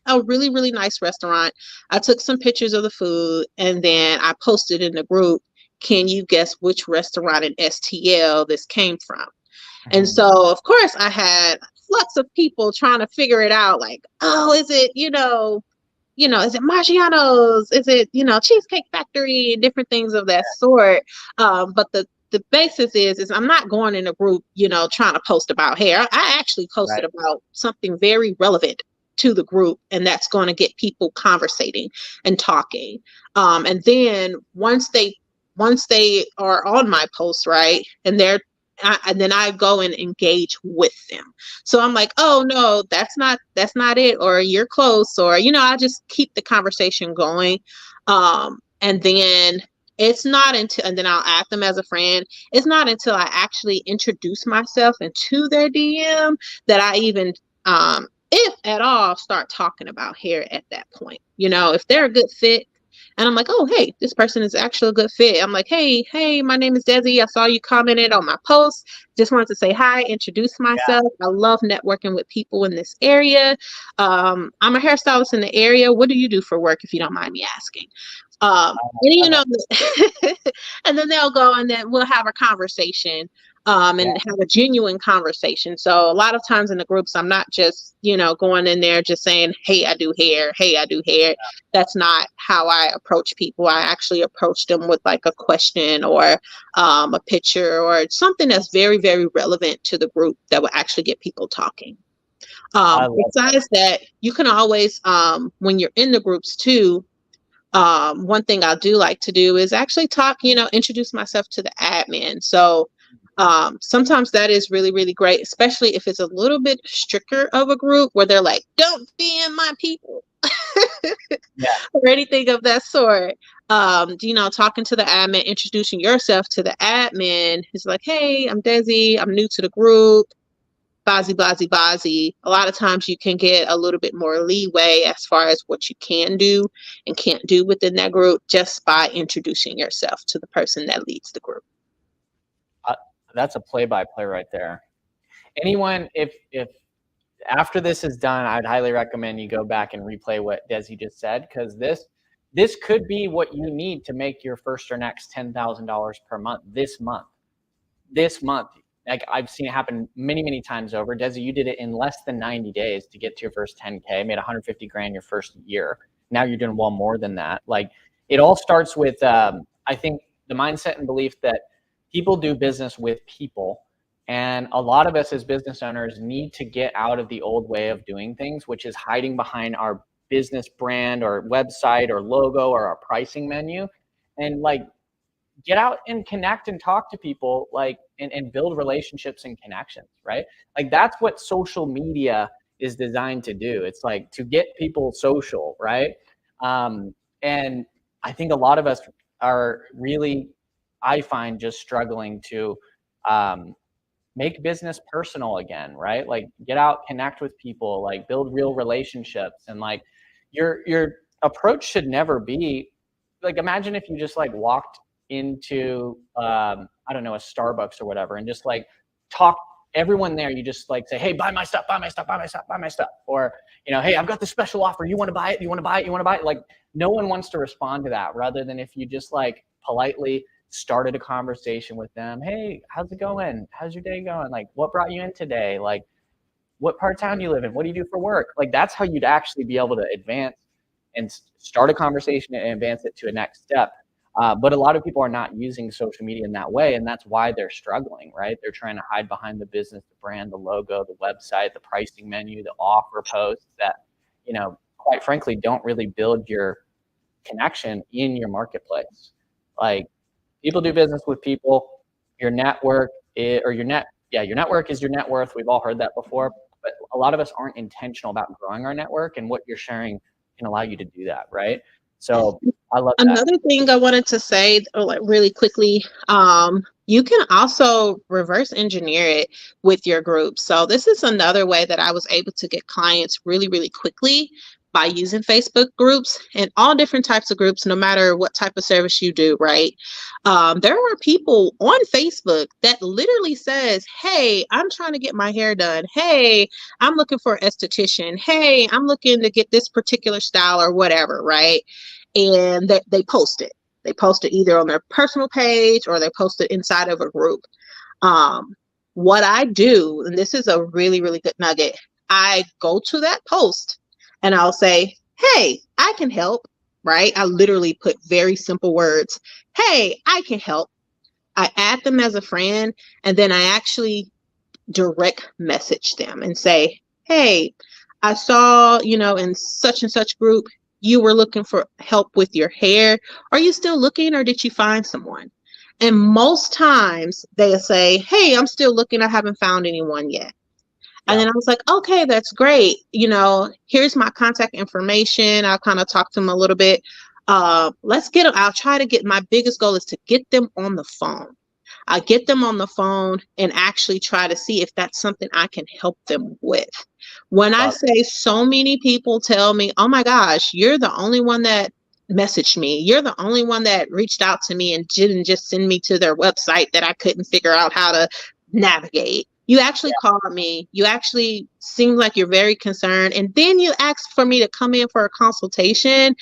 a really, really nice restaurant. I took some pictures of the food and then I posted in the group. Can you guess which restaurant in STL this came from? And Mhm. so, of course, I had flux of people trying to figure it out. Like, oh, is it, is it Marciano's? Is it, Cheesecake Factory and different things of that sort? But the basis is I'm not going in a group, trying to post about hair. I actually posted Right. about something very relevant to the group, and that's going to get people conversating and talking. And then once they are on my post, right, and then I go and engage with them. So I'm like, oh no, that's not it, or you're close, or I just keep the conversation going. And then it's not until, and then I'll add them as a friend. It's not until I actually introduce myself into their DM that I even, if at all, start talking about hair at that point. If they're a good fit, and I'm like, oh, hey, this person is actually a good fit. I'm like, hey, my name is Desi. I saw you commented on my post. Just wanted to say hi, introduce myself. I love networking with people in this area. I'm a hairstylist in the area. What do you do for work, if you don't mind me asking? And and then they'll go, and then we'll have a conversation, and Yeah. have a genuine conversation. So a lot of times in the groups, I'm not just, going in there just saying, hey, I do hair. Hey, I do hair. That's not how I approach people. I actually approach them with like a question, or a picture, or something that's very, very relevant to the group that will actually get people talking. I love that. Besides that, you can always, when you're in the groups too, one thing I do like to do is actually talk, introduce myself to the admin. So sometimes that is really, really great, especially if it's a little bit stricter of a group where they're like, don't be in my people Yeah. or anything of that sort. Talking to the admin, introducing yourself to the admin is like, hey, I'm Desi. I'm new to the group. Bazi, bazi, bazi. A lot of times you can get a little bit more leeway as far as what you can do and can't do within that group, just by introducing yourself to the person that leads the group. Uh, that's a play-by-play right there. Anyone, if after this is done, I'd highly recommend you go back and replay what Desi just said, because this could be what you need to make your first or next $10,000 per month this month. This month, like I've seen it happen many, many times over. Desi, you did it in less than 90 days to get to your first 10K, made 150 grand your first year. Now you're doing well more than that. Like, it all starts with, I think, the mindset and belief that people do business with people. And a lot of us as business owners need to get out of the old way of doing things, which is hiding behind our business brand or website or logo or our pricing menu, and like get out and connect and talk to people, like, and build relationships and connections, right? Like, that's what social media is designed to do. It's like to get people social, right? And I think a lot of us are really, I find, just struggling to make business personal again, right? Like, get out, connect with people, like build real relationships. And like, your approach should never be like, imagine if you just like walked into I don't know, a Starbucks or whatever, and just like talk everyone there, you just like say, hey, buy my stuff, buy my stuff, buy my stuff, buy my stuff. Or, hey, I've got this special offer, you want to buy it, you want to buy it, you want to buy it. Like, no one wants to respond to that, rather than if you just like politely started a conversation with them. Hey, how's it going? How's your day going? Like, what brought you in today? Like, what part of town do you live in? What do you do for work? Like, that's how you'd actually be able to advance and start a conversation and advance it to a next step. But a lot of people are not using social media in that way, and that's why they're struggling, right? They're trying to hide behind the business, the brand, the logo, the website, the pricing menu, the offer posts that, quite frankly, don't really build your connection in your marketplace. Like, people do business with people. Your network your network is your net worth. We've all heard that before, but a lot of us aren't intentional about growing our network, and what you're sharing can allow you to do that, right? So I love that. Another thing I wanted to say, like really quickly, you can also reverse engineer it with your group. So this is another way that I was able to get clients really, really quickly by using Facebook groups, and all different types of groups, no matter what type of service you do, right? There are people on Facebook that literally says, hey, I'm trying to get my hair done. Hey, I'm looking for an esthetician. Hey, I'm looking to get this particular style or whatever, right? And they post it. They post it either on their personal page, or they post it inside of a group. What I do, and this is a really, really good nugget, I go to that post and I'll say, hey, I can help, right? I literally put very simple words. Hey, I can help. I add them as a friend, and then I actually direct message them and say, hey, I saw, in such and such group, you were looking for help with your hair. Are you still looking, or did you find someone? And most times they'll say, hey, I'm still looking. I haven't found anyone yet. And Yeah. then I was like, okay, that's great. Here's my contact information. I'll kind of talk to them a little bit. Let's get them. I'll try to get, my biggest goal is to get them on the phone. I get them on the phone and actually try to see if that's something I can help them with. When I Love it. say, so many people tell me, oh my gosh, you're the only one that messaged me. You're the only one that reached out to me and didn't just send me to their website that I couldn't figure out how to navigate. You actually called me. You actually seem like you're very concerned. And then you asked for me to come in for a consultation.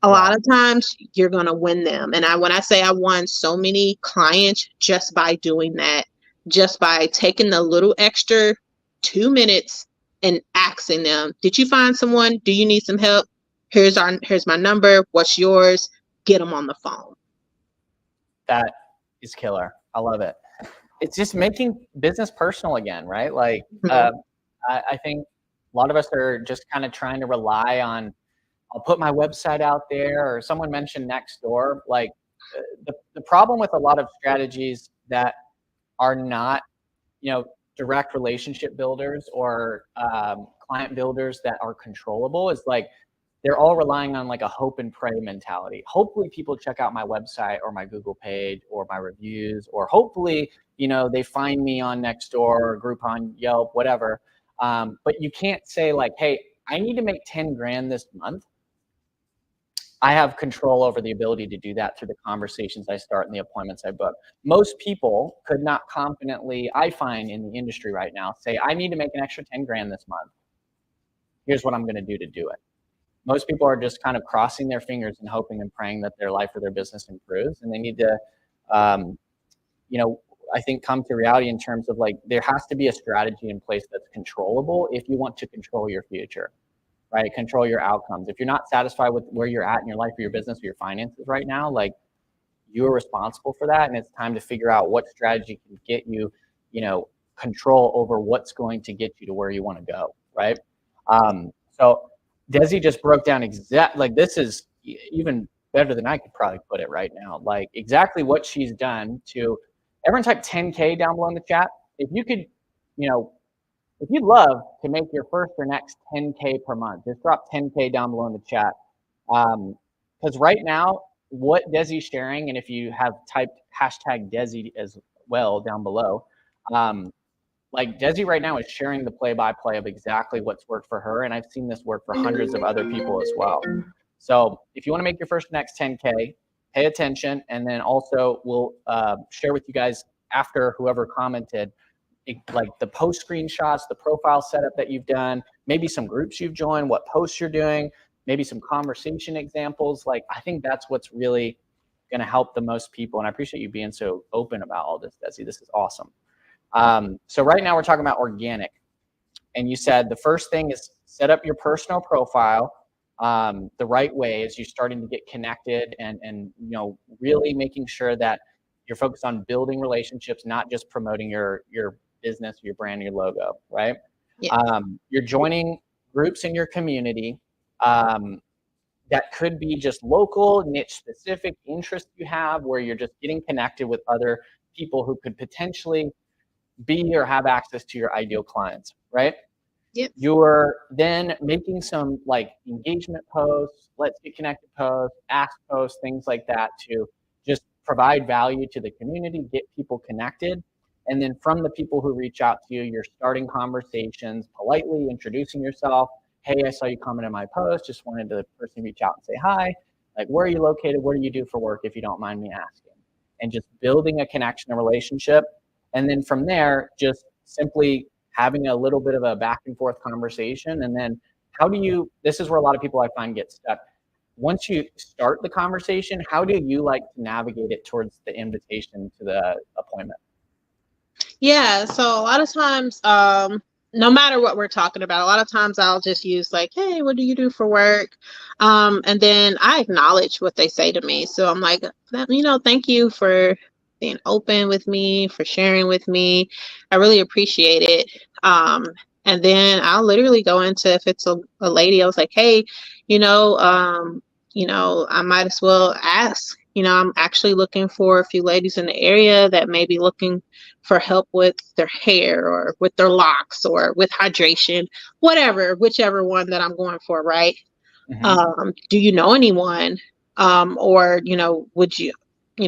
A Yeah. lot of times you're going to win them. And when I say I won so many clients just by doing that, just by taking the little extra 2 minutes and asking them, did you find someone? Do you need some help? Here's my number. What's yours? Get them on the phone. That is killer. I love it. It's just making business personal again, right? Like, I think a lot of us are just kind of trying to rely on, I'll put my website out there, or someone mentioned Nextdoor. Like, the problem with a lot of strategies that are not, direct relationship builders or client builders that are controllable is like, they're all relying on like a hope and pray mentality. Hopefully people check out my website or my Google page or my reviews, or hopefully, they find me on Nextdoor or Groupon, Yelp, whatever. But you can't say like, hey, I need to make 10 grand this month. I have control over the ability to do that through the conversations I start and the appointments I book. Most people could not confidently, I find in the industry right now, say, I need to make an extra 10 grand this month. Here's what I'm going to do it. Most people are just kind of crossing their fingers and hoping and praying that their life or their business improves. And they need to, I think, come to reality in terms of like, there has to be a strategy in place that's controllable if you want to control your future, right? Control your outcomes. If you're not satisfied with where you're at in your life or your business or your finances right now, like, you're responsible for that. And it's time to figure out what strategy can get you, control over what's going to get you to where you want to go, right? So Desi just broke down like, this is even better than I could probably put it right now. Like, exactly what she's done to, everyone type 10K down below in the chat. If you could, if you'd love to make your first or next 10K per month, just drop 10K down below in the chat. Because right now, what Desi's sharing, and if you have typed hashtag Desi as well down below, like, Desi right now is sharing the play-by-play of exactly what's worked for her, and I've seen this work for hundreds of other people as well. So if you want to make your first next 10K, pay attention, and then also we'll share with you guys after whoever commented, like the post screenshots, the profile setup that you've done, maybe some groups you've joined, what posts you're doing, maybe some conversation examples. Like, I think that's what's really going to help the most people, and I appreciate you being so open about all this, Desi. This is awesome. So right now we're talking about organic, and you said the first thing is set up your personal profile the right way as you're starting to get connected, and really making sure that you're focused on building relationships, not just promoting your business, your brand, your logo, right? Yeah. You're joining groups in your community that could be just local, niche specific interests you have, where you're just getting connected with other people who could potentially be or have access to your ideal clients, right? Yep. You're then making some like engagement posts, let's get connected posts, ask posts, things like that, to just provide value to the community, get people connected. And then from the people who reach out to you, you're starting conversations, politely introducing yourself. Hey, I saw you comment on my post. Just wanted the person to reach out and say hi. Like, where are you located? What do you do for work, if you don't mind me asking? And just building a connection, a relationship. And then from there, just simply having a little bit of a back and forth conversation. And then this is where a lot of people I find get stuck. Once you start the conversation, how do you like to navigate it towards the invitation to the appointment? Yeah, so a lot of times, no matter what we're talking about, a lot of times I'll just use like, hey, what do you do for work? And then I acknowledge what they say to me. So I'm like, thank you for being open with me, for sharing with me. I really appreciate it. And then I'll literally go into, if it's a lady, I was like, hey, you know, I might as well ask. I'm actually looking for a few ladies in the area that may be looking for help with their hair or with their locks or with hydration, whatever, whichever one that I'm going for, right? Do you know anyone? Or, would you,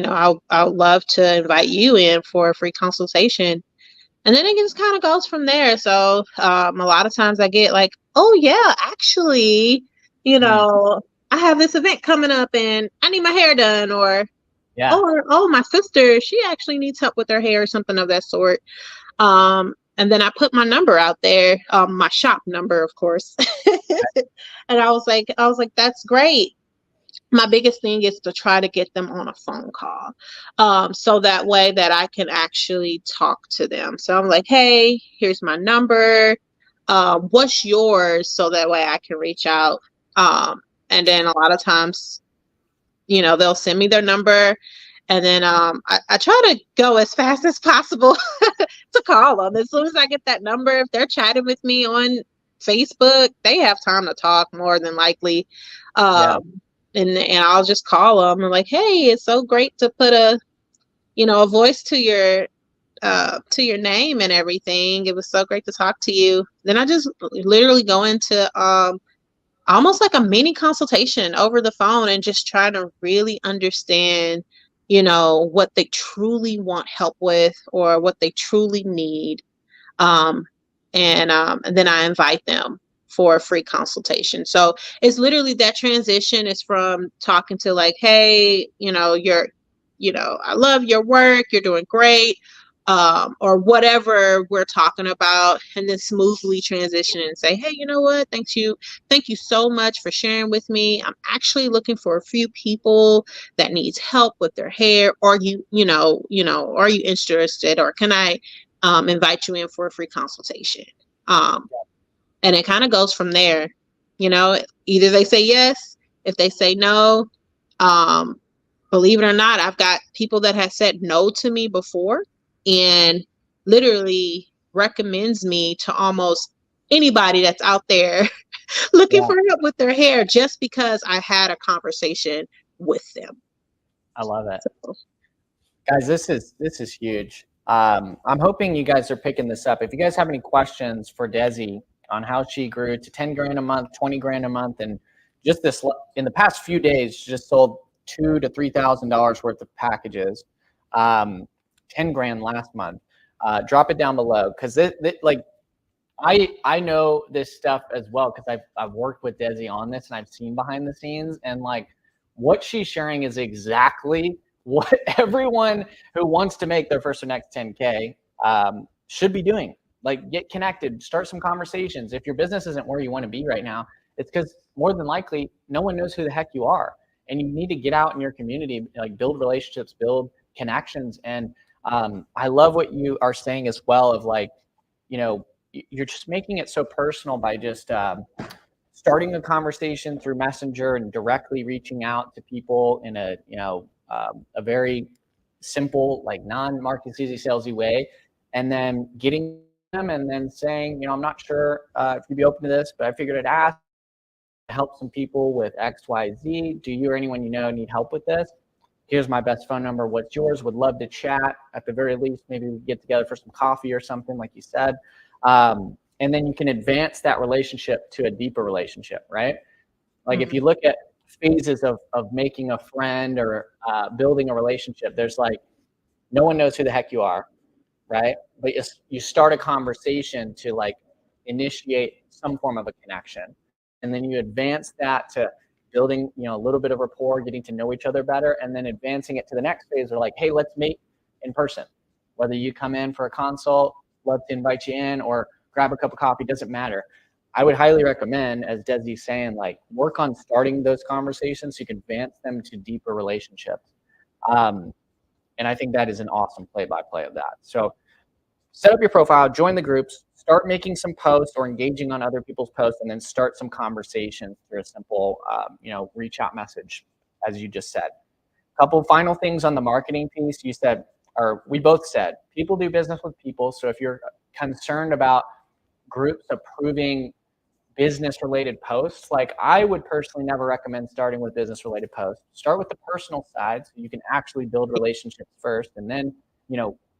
I'll love to invite you in for a free consultation. And then it just kind of goes from there. So a lot of times I get like, oh yeah, actually, Mhm. I have this event coming up and I need my hair done, Yeah. oh, my sister, she actually needs help with her hair or something of that sort. And then I put my number out there, my shop number, of course. And I was like, that's great. My biggest thing is to try to get them on a phone call. So that way that I can actually talk to them. So I'm like, hey, here's my number. What's yours? So that way I can reach out. And then a lot of times, they'll send me their number. And then I try to go as fast as possible to call them. As soon as I get that number, if they're chatting with me on Facebook, they have time to talk more than likely. Yeah. And I'll just call them. I'm like, hey, it's so great to put a voice to your name and everything. It was so great to talk to you. Then I just literally go into almost like a mini consultation over the phone and just try to really understand, what they truly want help with or what they truly need. Um, and then I invite them for a free consultation. So it's literally that transition is from talking to like, hey, I love your work, you're doing great, or whatever we're talking about, and then smoothly transition and say, hey, you know what? Thank you so much for sharing with me. I'm actually looking for a few people that needs help with their hair, or are you interested, or can I invite you in for a free consultation? Um, and it kind of goes from there. Either they say yes. If they say no, um, believe it or not, I've got people that have said no to me before and literally recommends me to almost anybody that's out there looking Yeah. for help with their hair just because I had a conversation with them. I love it. So, Guys, this is huge. I'm hoping you guys are picking this up. If you guys have any questions for Desi on how she grew to 10 grand a month, 20 grand a month, and just in the past few days, she just sold $2,000 to $3,000 worth of packages, 10 grand last month. Drop it down below because like I know this stuff as well because I've worked with Desi on this and I've seen behind the scenes, and like what she's sharing is exactly what everyone who wants to make their first or next 10K should be doing. Like, get connected, start some conversations. If your business isn't where you want to be right now, it's because more than likely no one knows who the heck you are, and you need to get out in your community, like build relationships, build connections. And I love what you are saying as well of like, you're just making it so personal by just starting a conversation through Messenger and directly reaching out to people in a very simple, like non-market easy salesy way, and then getting them and then saying, I'm not sure if you'd be open to this, but I figured I'd ask, help some people with X, Y, Z. Do you or anyone you know need help with this? Here's my best phone number. What's yours? Would love to chat. At the very least, maybe we get together for some coffee or something, like you said. And then you can advance that relationship to a deeper relationship, right? Like if you look at phases of making a friend or building a relationship, there's like, no one knows who the heck you are, right? But you start a conversation to like initiate some form of a connection. And then you advance that to building, a little bit of rapport, getting to know each other better, and then advancing it to the next phase. They're like, hey, let's meet in person. Whether you come in for a consult, love to invite you in, or grab a cup of coffee, doesn't matter. I would highly recommend, as Desi's saying, like work on starting those conversations so you can advance them to deeper relationships. And I think that is an awesome play-by-play of that. So set up your profile, join the groups, start making some posts or engaging on other people's posts, and then start some conversations through a simple, reach out message, as you just said. A couple final things on the marketing piece. You said or we both said, people do business with people. So if you're concerned about groups approving business related posts, like I would personally never recommend starting with business related posts. Start with the personal side so you can actually build relationships first and then,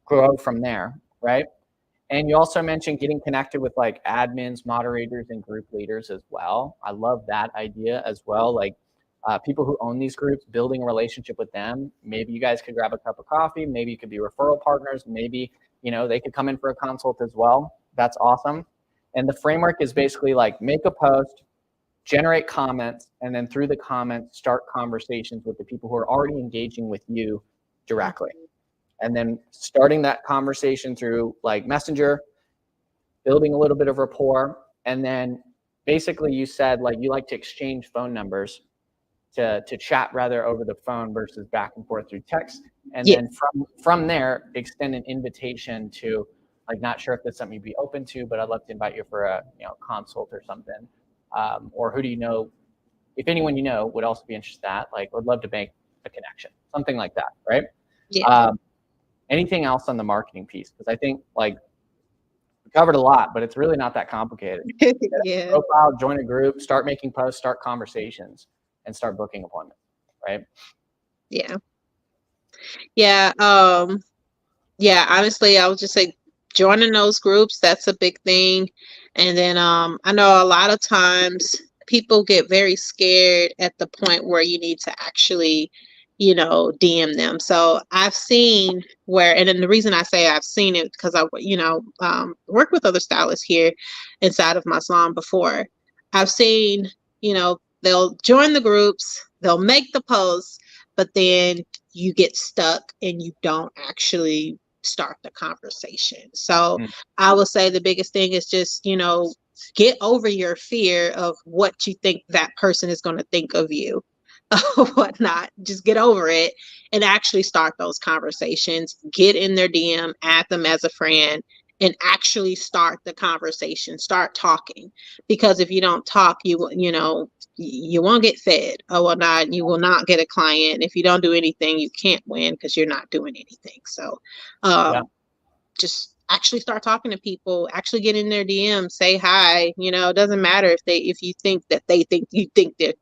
grow from there, right? And you also mentioned getting connected with like admins, moderators, and group leaders as well. I love that idea as well. Like people who own these groups, building a relationship with them. Maybe you guys could grab a cup of coffee. Maybe you could be referral partners. Maybe, they could come in for a consult as well. That's awesome. And the framework is basically like make a post, generate comments, and then through the comments, start conversations with the people who are already engaging with you directly. And then starting that conversation through like Messenger, building a little bit of rapport. And then basically you said like you like to exchange phone numbers to chat rather over the phone versus back and forth through text. And then from there, extend an invitation to like, not sure if that's something you'd be open to, but I'd love to invite you for a consult or something. Or who do you know, if anyone would also be interested in that, like would love to make a connection, something like that, right? Yeah. Anything else on the marketing piece? Because I think like we covered a lot, but it's really not that complicated. Yeah. Profile, join a group, start making posts, start conversations, and start booking appointments, right? Yeah. Yeah. Yeah, honestly, I would just say joining those groups, that's a big thing. And then I know a lot of times people get very scared at the point where you need to actually, DM them. So I've seen where, and then the reason I say I've seen it because I, worked with other stylists here inside of my salon before. I've seen, they'll join the groups, they'll make the posts, but then you get stuck and you don't actually start the conversation. So I would say the biggest thing is just, get over your fear of what you think that person is going to think of you or whatnot. Just get over it and actually start those conversations. Get in their DM, add them as a friend, and actually start the conversation. Start talking. Because if you don't talk, you won't get fed or whatnot. You will not get a client. If you don't do anything, you can't win because you're not doing anything. So just actually start talking to people, actually get in their DM, say hi. It doesn't matter if you think that they think you think that,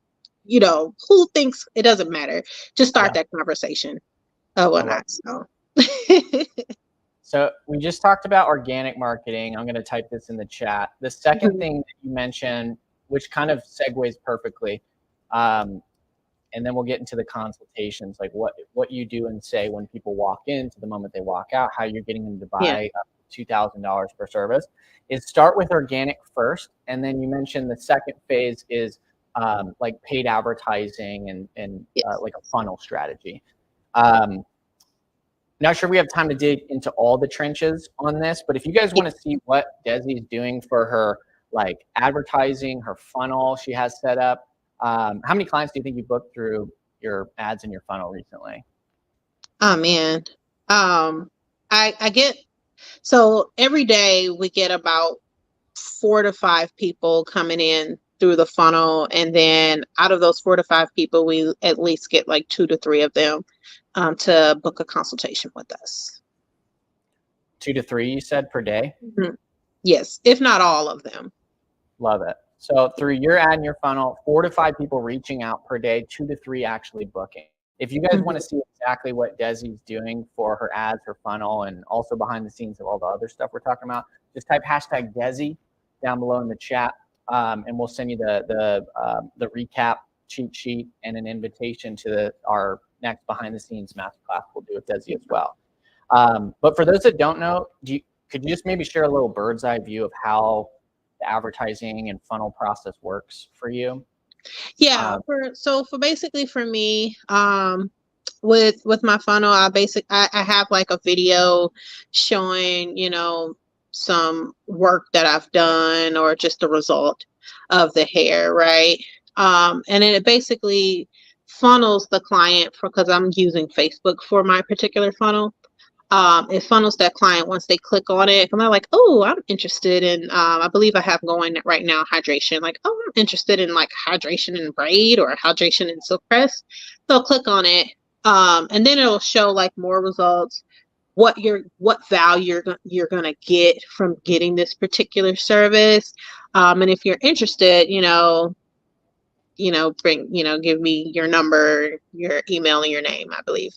who thinks, it doesn't matter. Just start that conversation or whatnot. So we just talked about organic marketing. I'm going to type this in the chat. The second thing that you mentioned, which kind of segues perfectly, and then we'll get into the consultations, like what you do and say when people walk in to the moment they walk out, how you're getting them to buy $2,000 per service, is start with organic first. And then you mentioned the second phase is like paid advertising and like a funnel strategy. Not sure we have time to dig into all the trenches on this, but if you guys want to see what Desi's doing for her like advertising, her funnel she has set up, how many clients do you think you booked through your ads in your funnel recently? Oh man. I get, so every day we get about 4 to 5 people coming in through the funnel. And then out of those 4 to 5 people, we at least get like 2 to 3 of them to book a consultation with us. 2 to 3, you said, per day? Mm-hmm. Yes, if not all of them. Love it. So through your ad and your funnel, 4 to 5 people reaching out per day, 2 to 3 actually booking. If you guys want to see exactly what Desi's doing for her ads, her funnel, and also behind the scenes of all the other stuff we're talking about, just type hashtag Desi down below in the chat, and we'll send you the recap cheat sheet and an invitation to our next behind the scenes masterclass we'll do with Desi as well. But for those that don't know, could you just maybe share a little bird's eye view of how the advertising and funnel process works for you? Yeah, for basically for me, with my funnel, I have like a video showing, some work that I've done or just the result of the hair, right? And then it basically funnels the client because I'm using Facebook for my particular funnel. It funnels that client once they click on it and they're like, oh, I'm interested in, I believe I have going right now hydration, like, oh, I'm interested in like hydration and braid or hydration and silk press. They'll click on it, and then it'll show like more results, what value you're going to get from getting this particular service. And if you're interested, give me your number, your email, and your name, I believe.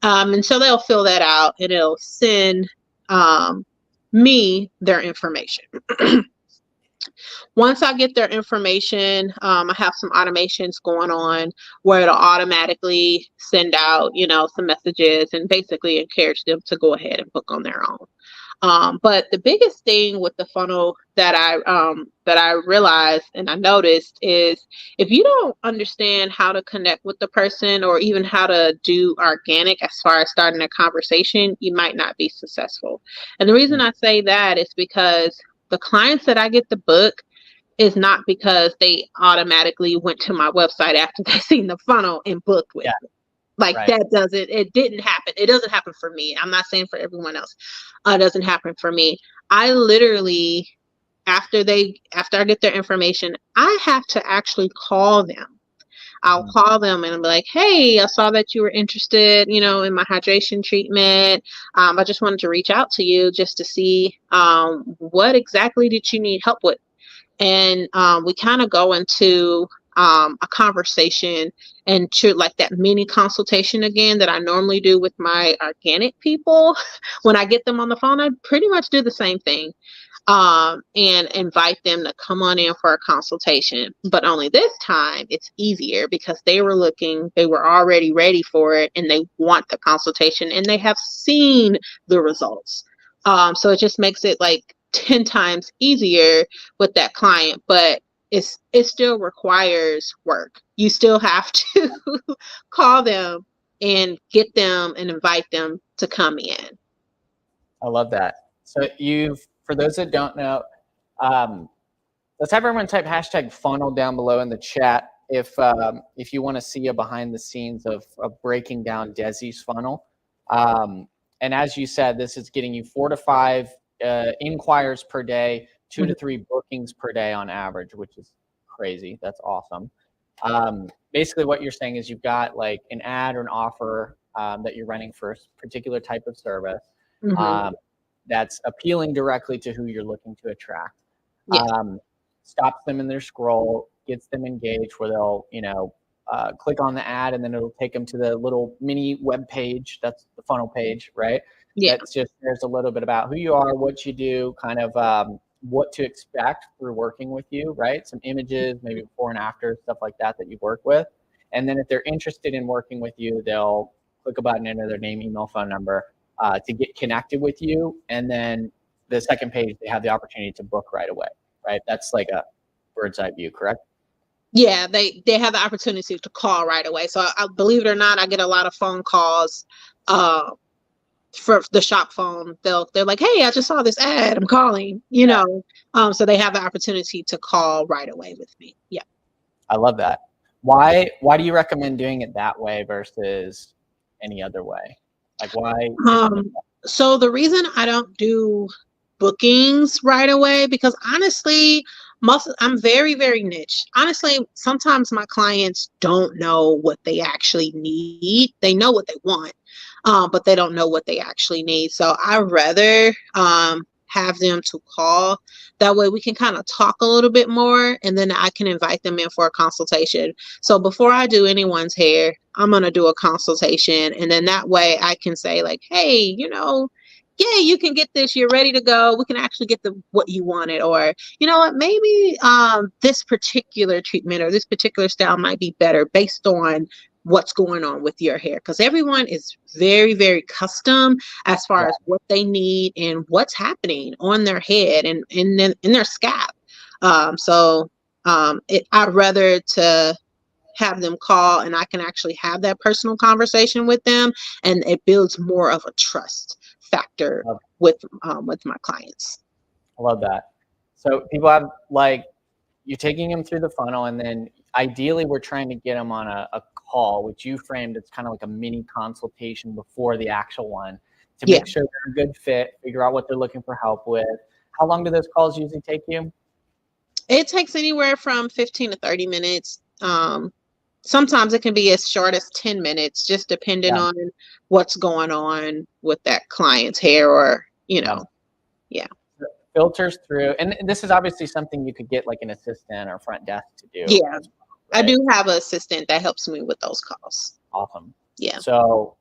And so they'll fill that out and it'll send me their information. Once I get their information, I have some automations going on where it'll automatically send out, some messages and basically encourage them to go ahead and book on their own. But the biggest thing with the funnel that I realized and I noticed is if you don't understand how to connect with the person or even how to do organic as far as starting a conversation, you might not be successful. And the reason I say that is because the clients that I get to book is not because they automatically went to my website after they seen the funnel and booked with me. Like right. It didn't happen. It doesn't happen for me. I'm not saying for everyone else. It doesn't happen for me. I literally, after I get their information, I have to actually call them. I'll call them and be like, hey, I saw that you were interested, in my hydration treatment. I just wanted to reach out to you just to see what exactly did you need help with? And we kind of go into a conversation and to like that mini consultation again that I normally do with my organic people. When I get them on the phone, I pretty much do the same thing and invite them to come on in for a consultation. But only this time it's easier because they were already ready for it and they want the consultation and they have seen the results. So it just makes it like 10 times easier with that client, but it still requires work. You still have to call them and get them and invite them to come in. I love that. So for those that don't know, let's have everyone type #funnel down below in the chat if you want to see a behind the scenes of breaking down Desi's funnel. And as you said, this is getting you 4 to 5 inquires per day, 2 to 3 bookings per day on average, which is crazy. That's awesome. Basically what you're saying is you've got like an ad or an offer that you're running for a particular type of service that's appealing directly to who you're looking to attract. Stops them in their scroll, gets them engaged where they'll, click on the ad and then it'll take them to the little mini web page. That's the funnel page, right? Yeah. That's just, there's a little bit about who you are, what you do, kind of what to expect through working with you, right? Some images, maybe before and after, stuff like that you work with. And then if they're interested in working with you, they'll click a button, enter their name, email, phone number to get connected with you. And then the second page, they have the opportunity to book right away, right? That's like a bird's eye view, correct? Yeah, they have the opportunity to call right away. So I believe it or not, I get a lot of phone calls for the shop phone. They're like, hey, I just saw this ad, I'm calling, so they have the opportunity to call right away with me. Yeah. I love that. Why do you recommend doing it that way versus any other way? Like why? So the reason I don't do bookings right away, because honestly, I'm very, very niche. Honestly, sometimes my clients don't know what they actually need. They know what they want, but they don't know what they actually need. So I rather have them to call. That way we can kind of talk a little bit more and then I can invite them in for a consultation. So before I do anyone's hair, I'm going to do a consultation. And then that way I can say like, hey, yeah, you can get this. You're ready to go. We can actually get what you wanted. Or, you know what, maybe this particular treatment or this particular style might be better based on what's going on with your hair. Because everyone is very, very custom as far as what they need and what's happening on their head and in their scalp. I'd rather to have them call and I can actually have that personal conversation with them, and it builds more of a trust factor with my clients. I love that. So people have you're taking them through the funnel, and then ideally we're trying to get them on a call, which you framed as kind of like a mini consultation before the actual one to make sure they're a good fit, figure out what they're looking for help with. How long do those calls usually take you? It takes anywhere from 15 to 30 minutes. Sometimes it can be as short as 10 minutes, just depending Yeah. on what's going on with that client's hair or, Yeah. yeah. Filters through, and this is obviously something you could get like an assistant or front desk to do Yeah. as well, I right? do have an assistant that helps me with those calls. Awesome. Yeah. So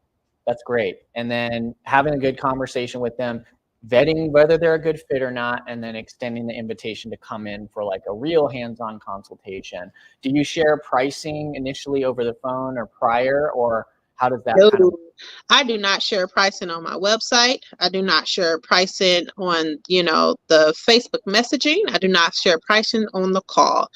that's great. And then having a good conversation with them, vetting whether they're a good fit or not, and then extending the invitation to come in for like a real hands-on consultation. Do you share pricing initially over the phone or prior, or how does that No, kind of work? I do not share pricing on my website. I do not share pricing on, the Facebook messaging. I do not share pricing on the call.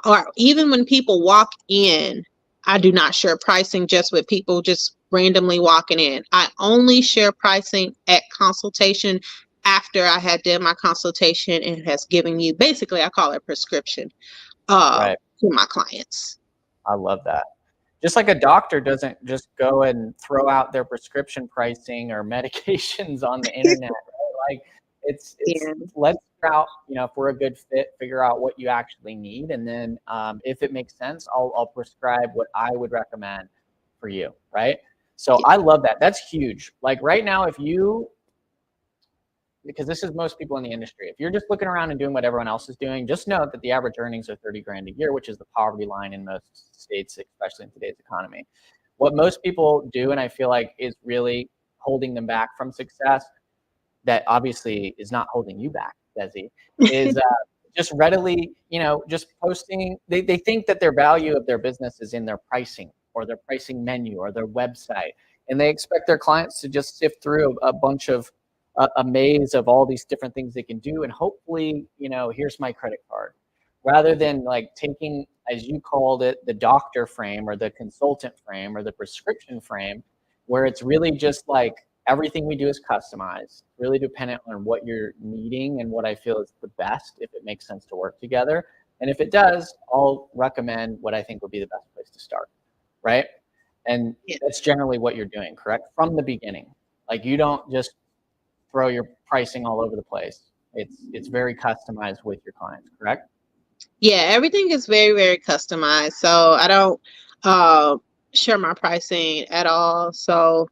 Or even when people walk in, I do not share pricing just with people just randomly walking in. I only share pricing at consultation after I had done my consultation and has given you basically I call it a prescription Right. to my clients. I love that. Just like a doctor doesn't just go and throw out their prescription pricing or medications on the internet, right? Like it's Yeah. let's figure out, if we're a good fit, figure out what you actually need, and then if it makes sense, I'll prescribe what I would recommend for you, right? So Yeah. I love that. That's huge. Like right now, if you because this is most people in the industry. If you're just looking around and doing what everyone else is doing, just know that the average earnings are 30 grand a year, which is the poverty line in most states, especially in today's economy. What most people do, and I feel like is really holding them back from success, that obviously is not holding you back, Desi, is just readily, just posting. They think that their value of their business is in their pricing or their pricing menu or their website. And they expect their clients to just sift through a bunch of a maze of all these different things they can do. And hopefully, here's my credit card. Rather than like taking, as you called it, the doctor frame or the consultant frame or the prescription frame, where it's really just like everything we do is customized, really dependent on what you're needing and what I feel is the best, if it makes sense to work together. And if it does, I'll recommend what I think would be the best place to start, right? And Yeah. that's generally what you're doing, correct? From the beginning. Like you don't just throw your pricing all over the place. It's very customized with your clients, correct? Yeah, everything is very, very customized. So I don't uh, share my pricing at all. So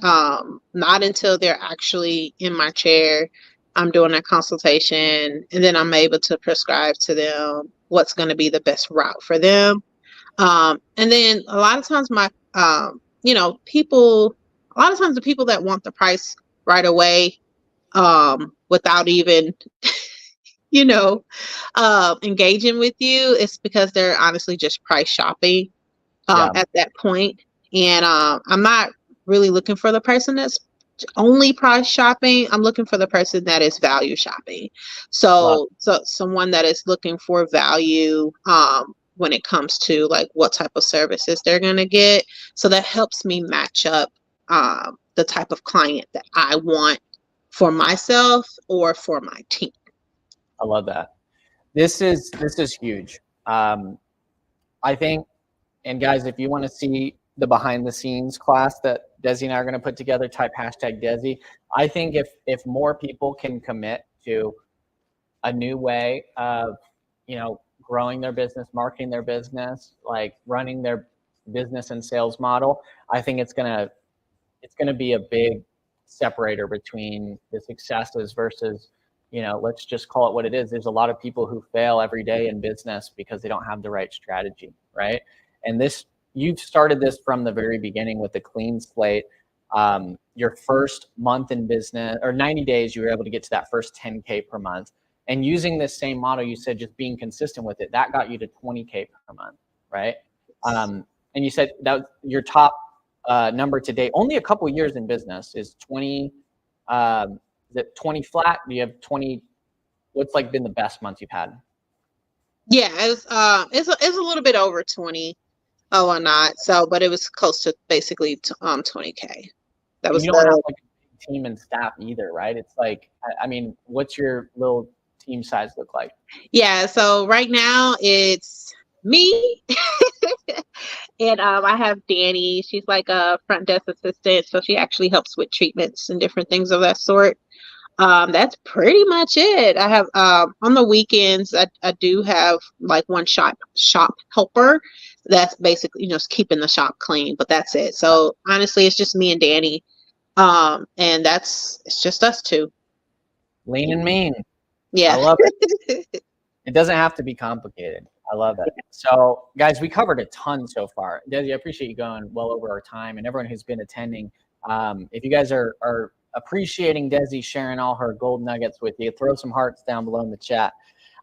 not until they're actually in my chair, I'm doing a consultation, and then I'm able to prescribe to them what's going to be the best route for them. And then a lot of times people, a lot of times the people that want the price right away, without even you know, engaging with you, it's because they're honestly just price shopping Yeah. at that point. And I'm not really looking for the person that's only price shopping. I'm looking for the person that is value shopping. Love. So someone that is looking for value when it comes to like what type of services they're gonna get. So that helps me match up the type of client that I want for myself or for my team. I love that. This is huge. I think, and guys, if you want to see the behind the scenes class that Desi and I are going to put together, type hashtag Desi. I think if more people can commit to a new way of, growing their business, marketing their business, like running their business and sales model, I think it's gonna be a big separator between the successes versus, let's just call it what it is. There's a lot of people who fail every day in business because they don't have the right strategy, right? And you've started this from the very beginning with the clean slate. Your first month in business or 90 days, you were able to get to that first 10K per month. And using this same model, you said just being consistent with it, that got you to 20K per month, right? And you said that was your top number to date. Only a couple years in business is 20. Is it 20 flat? Do you have 20? What's like been the best months you've had? Yeah, it's a little bit over 20. Oh, or not. So, but it was close to basically 20K. That And was you don't have the like a big team and staff either, right? It's like, I mean, what's your little team size look like? yeah. So right now it's me and I have Danny. She's like a front desk assistant, so she actually helps with treatments and different things of that sort. That's pretty much it. I have on the weekends I do have like one shop helper that's basically, keeping the shop clean, but that's it. So honestly, it's just me and Danny. And it's just us two. Lean and mean. I Yeah. love it. It doesn't have to be complicated. I love it. So, guys, we covered a ton so far. Desi, I appreciate you going well over our time, and everyone who's been attending. If you guys are appreciating Desi sharing all her gold nuggets with you, throw some hearts down below in the chat.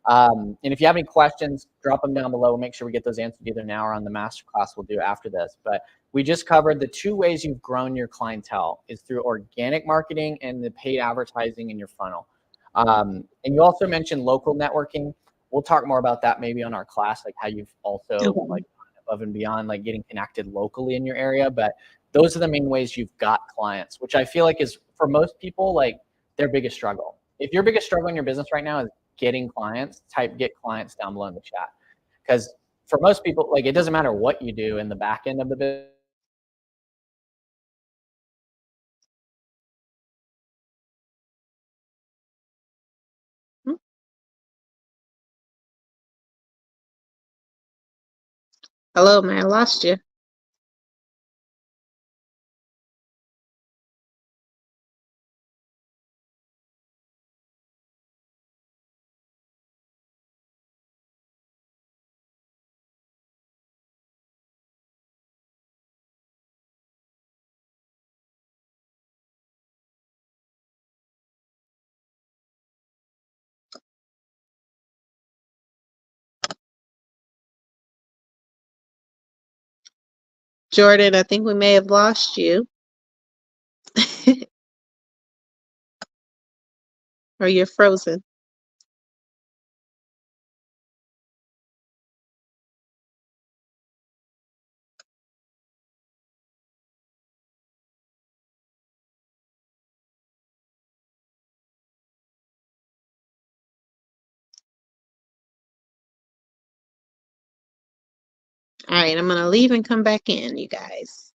And if you have any questions, drop them down below. We'll make sure we get those answered either now or on the masterclass we'll do after this. But we just covered the 2 ways you've grown your clientele is through organic marketing and the paid advertising in your funnel. And you also mentioned local networking. We'll talk more about that maybe on our class, like how you've also like above and beyond, like getting connected locally in your area. But those are the main ways you've got clients, which I feel like is for most people, like their biggest struggle. If your biggest struggle in your business right now is getting clients, type get clients down below in the chat. Because for most people, like it doesn't matter what you do in the back end of the business. Hello, man. I lost you. Jordan, I think we may have lost you. Or you're frozen. All right, I'm gonna leave and come back in, you guys.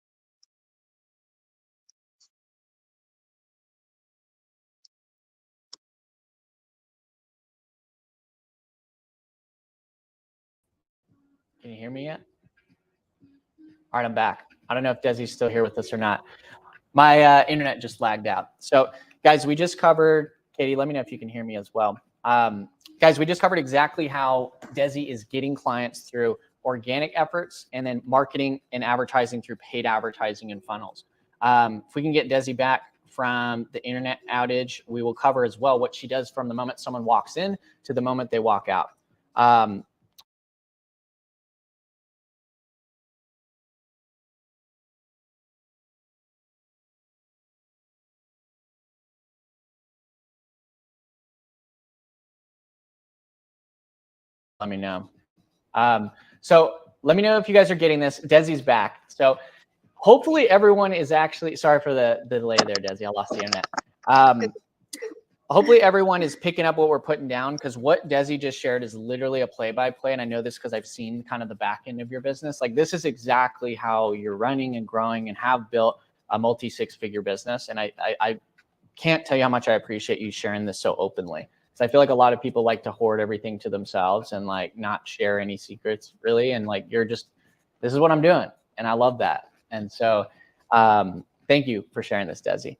Can you hear me yet? All right, I'm back. I don't know if Desi's still here with us or not. My internet just lagged out. So, guys, we just covered, Katie, let me know if you can hear me as well. Guys, we just covered exactly how Desi is getting clients through organic efforts and then marketing and advertising through paid advertising and funnels. If we can get Desi back from the internet outage, we will cover as well what she does from the moment someone walks in to the moment they walk out. Let me know. So let me know if you guys are getting this. Desi's back. So hopefully everyone is actually, sorry for the delay there, Desi. I lost the internet. Hopefully everyone is picking up what we're putting down, because what Desi just shared is literally a play-by-play. And I know this because I've seen kind of the back end of your business. Like this is exactly how you're running and growing and have built a multi-6-figure business. And I can't tell you how much I appreciate you sharing this so openly. So I feel like a lot of people like to hoard everything to themselves and like not share any secrets really. And like, you're just, this is what I'm doing. And I love that. And so thank you for sharing this, Desi.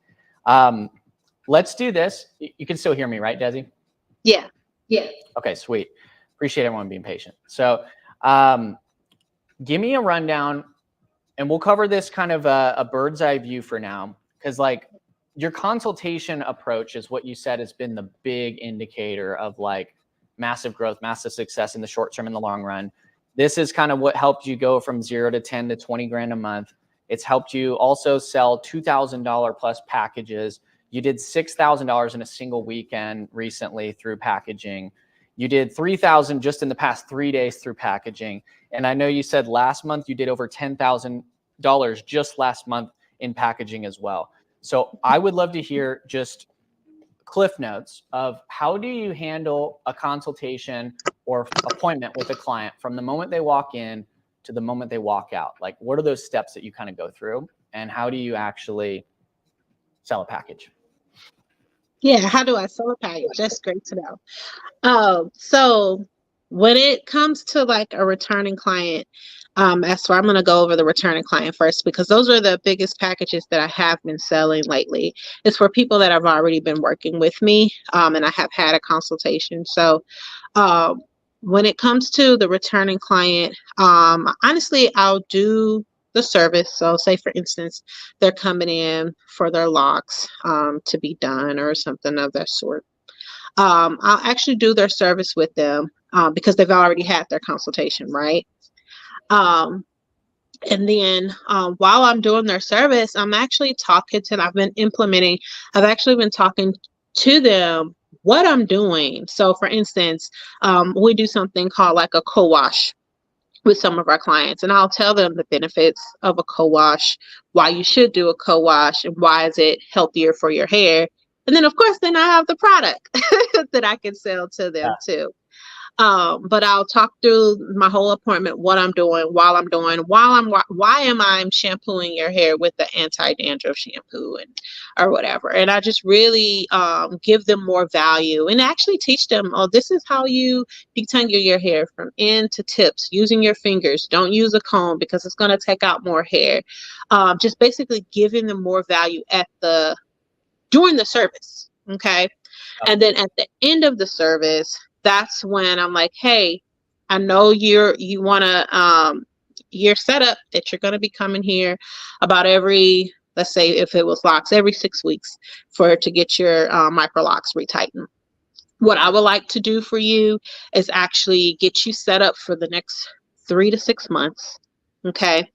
Let's do this. You can still hear me, right, Desi? Yeah. Yeah. Okay, sweet. Appreciate everyone being patient. So give me a rundown, and we'll cover this kind of a bird's eye view for now, because like your consultation approach is what you said has been the big indicator of like massive growth, massive success in the short term and the long run. This is kind of what helped you go from 0 to 10 to 20 grand a month. It's helped you also sell $2,000 plus packages. You did $6,000 in a single weekend recently through packaging. You did $3,000 just in the past 3 days through packaging. And I know you said last month you did over $10,000 just last month in packaging as well. So I would love to hear just cliff notes of how do you handle a consultation or appointment with a client from the moment they walk in to the moment they walk out? Like, what are those steps that you kind of go through, and how do you actually sell a package? Yeah, how do I sell a package? That's great to know. So when it comes to like a returning client, as for I'm going to go over the returning client first because those are the biggest packages that I have been selling lately. It's for people that have already been working with me, and I have had a consultation. So um, when it comes to the returning client, honestly, I'll do the service. So, say for instance, they're coming in for their locks to be done or something of that sort. I'll actually do their service with them because they've already had their consultation, right? Um, and then while I'm doing their service, I'm actually talking to them. I've actually been talking to them what I'm doing. So, for instance, we do something called like a co-wash with some of our clients, and I'll tell them the benefits of a co-wash, why you should do a co-wash, and why is it healthier for your hair. And then, of course, then I have the product that I can sell to them too. But I'll talk through my whole appointment, what I'm doing, why am I shampooing your hair with the anti-dandruff shampoo and or whatever. And I just really give them more value and actually teach them, oh, this is how you detangle your hair from end to tips using your fingers. Don't use a comb because it's going to take out more hair. Just basically giving them more value during the service. Okay. And then at the end of the service, that's when I'm like, hey, I know you want to you're set up that you're going to be coming here about every, let's say if it was locks, every 6 weeks to get your micro locks retightened. What I would like to do for you is actually get you set up for the next 3 to 6 months. Okay.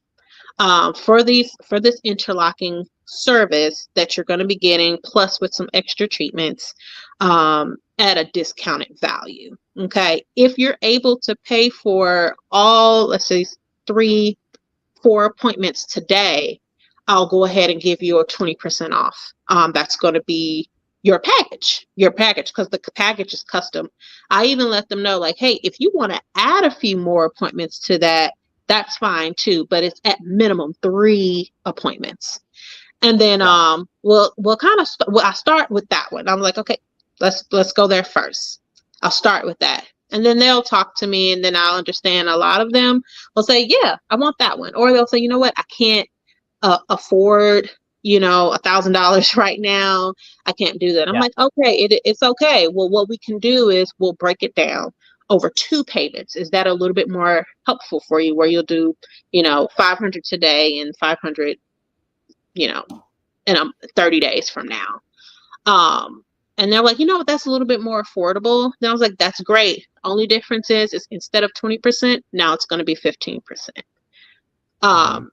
For this interlocking service that you're going to be getting, plus with some extra treatments at a discounted value. Okay, if you're able to pay for all, let's say 3, 4 appointments today, I'll go ahead and give you a 20% off. That's going to be your package, because the package is custom. I even let them know, like, hey, if you want to add a few more appointments to that, that's fine too, but it's at minimum 3 appointments. And then we'll kind of I start with that one. I'm like, okay, let's go there first. I'll start with that. And then they'll talk to me and then I'll understand. A lot of them will say, yeah, I want that one. Or they'll say, you know what, I can't afford, $1,000 right now. I can't do that. I'm like, okay, it's okay. Well, what we can do is we'll break it down over 2 payments. Is that a little bit more helpful for you, where you'll do, 500 today and 500, in 30 days from now? And they're like, that's a little bit more affordable. Then I was like, that's great. Only difference is instead of 20%, now it's going to be 15%.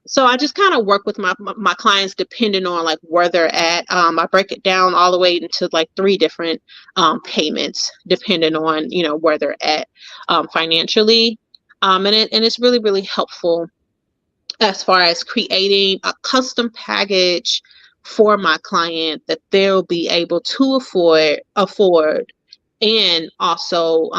So I just kind of work with my clients depending on like where they're at. I break it down all the way into like 3 different payments depending on where they're at financially, and it's really, really helpful as far as creating a custom package for my client that they'll be able to afford. And also,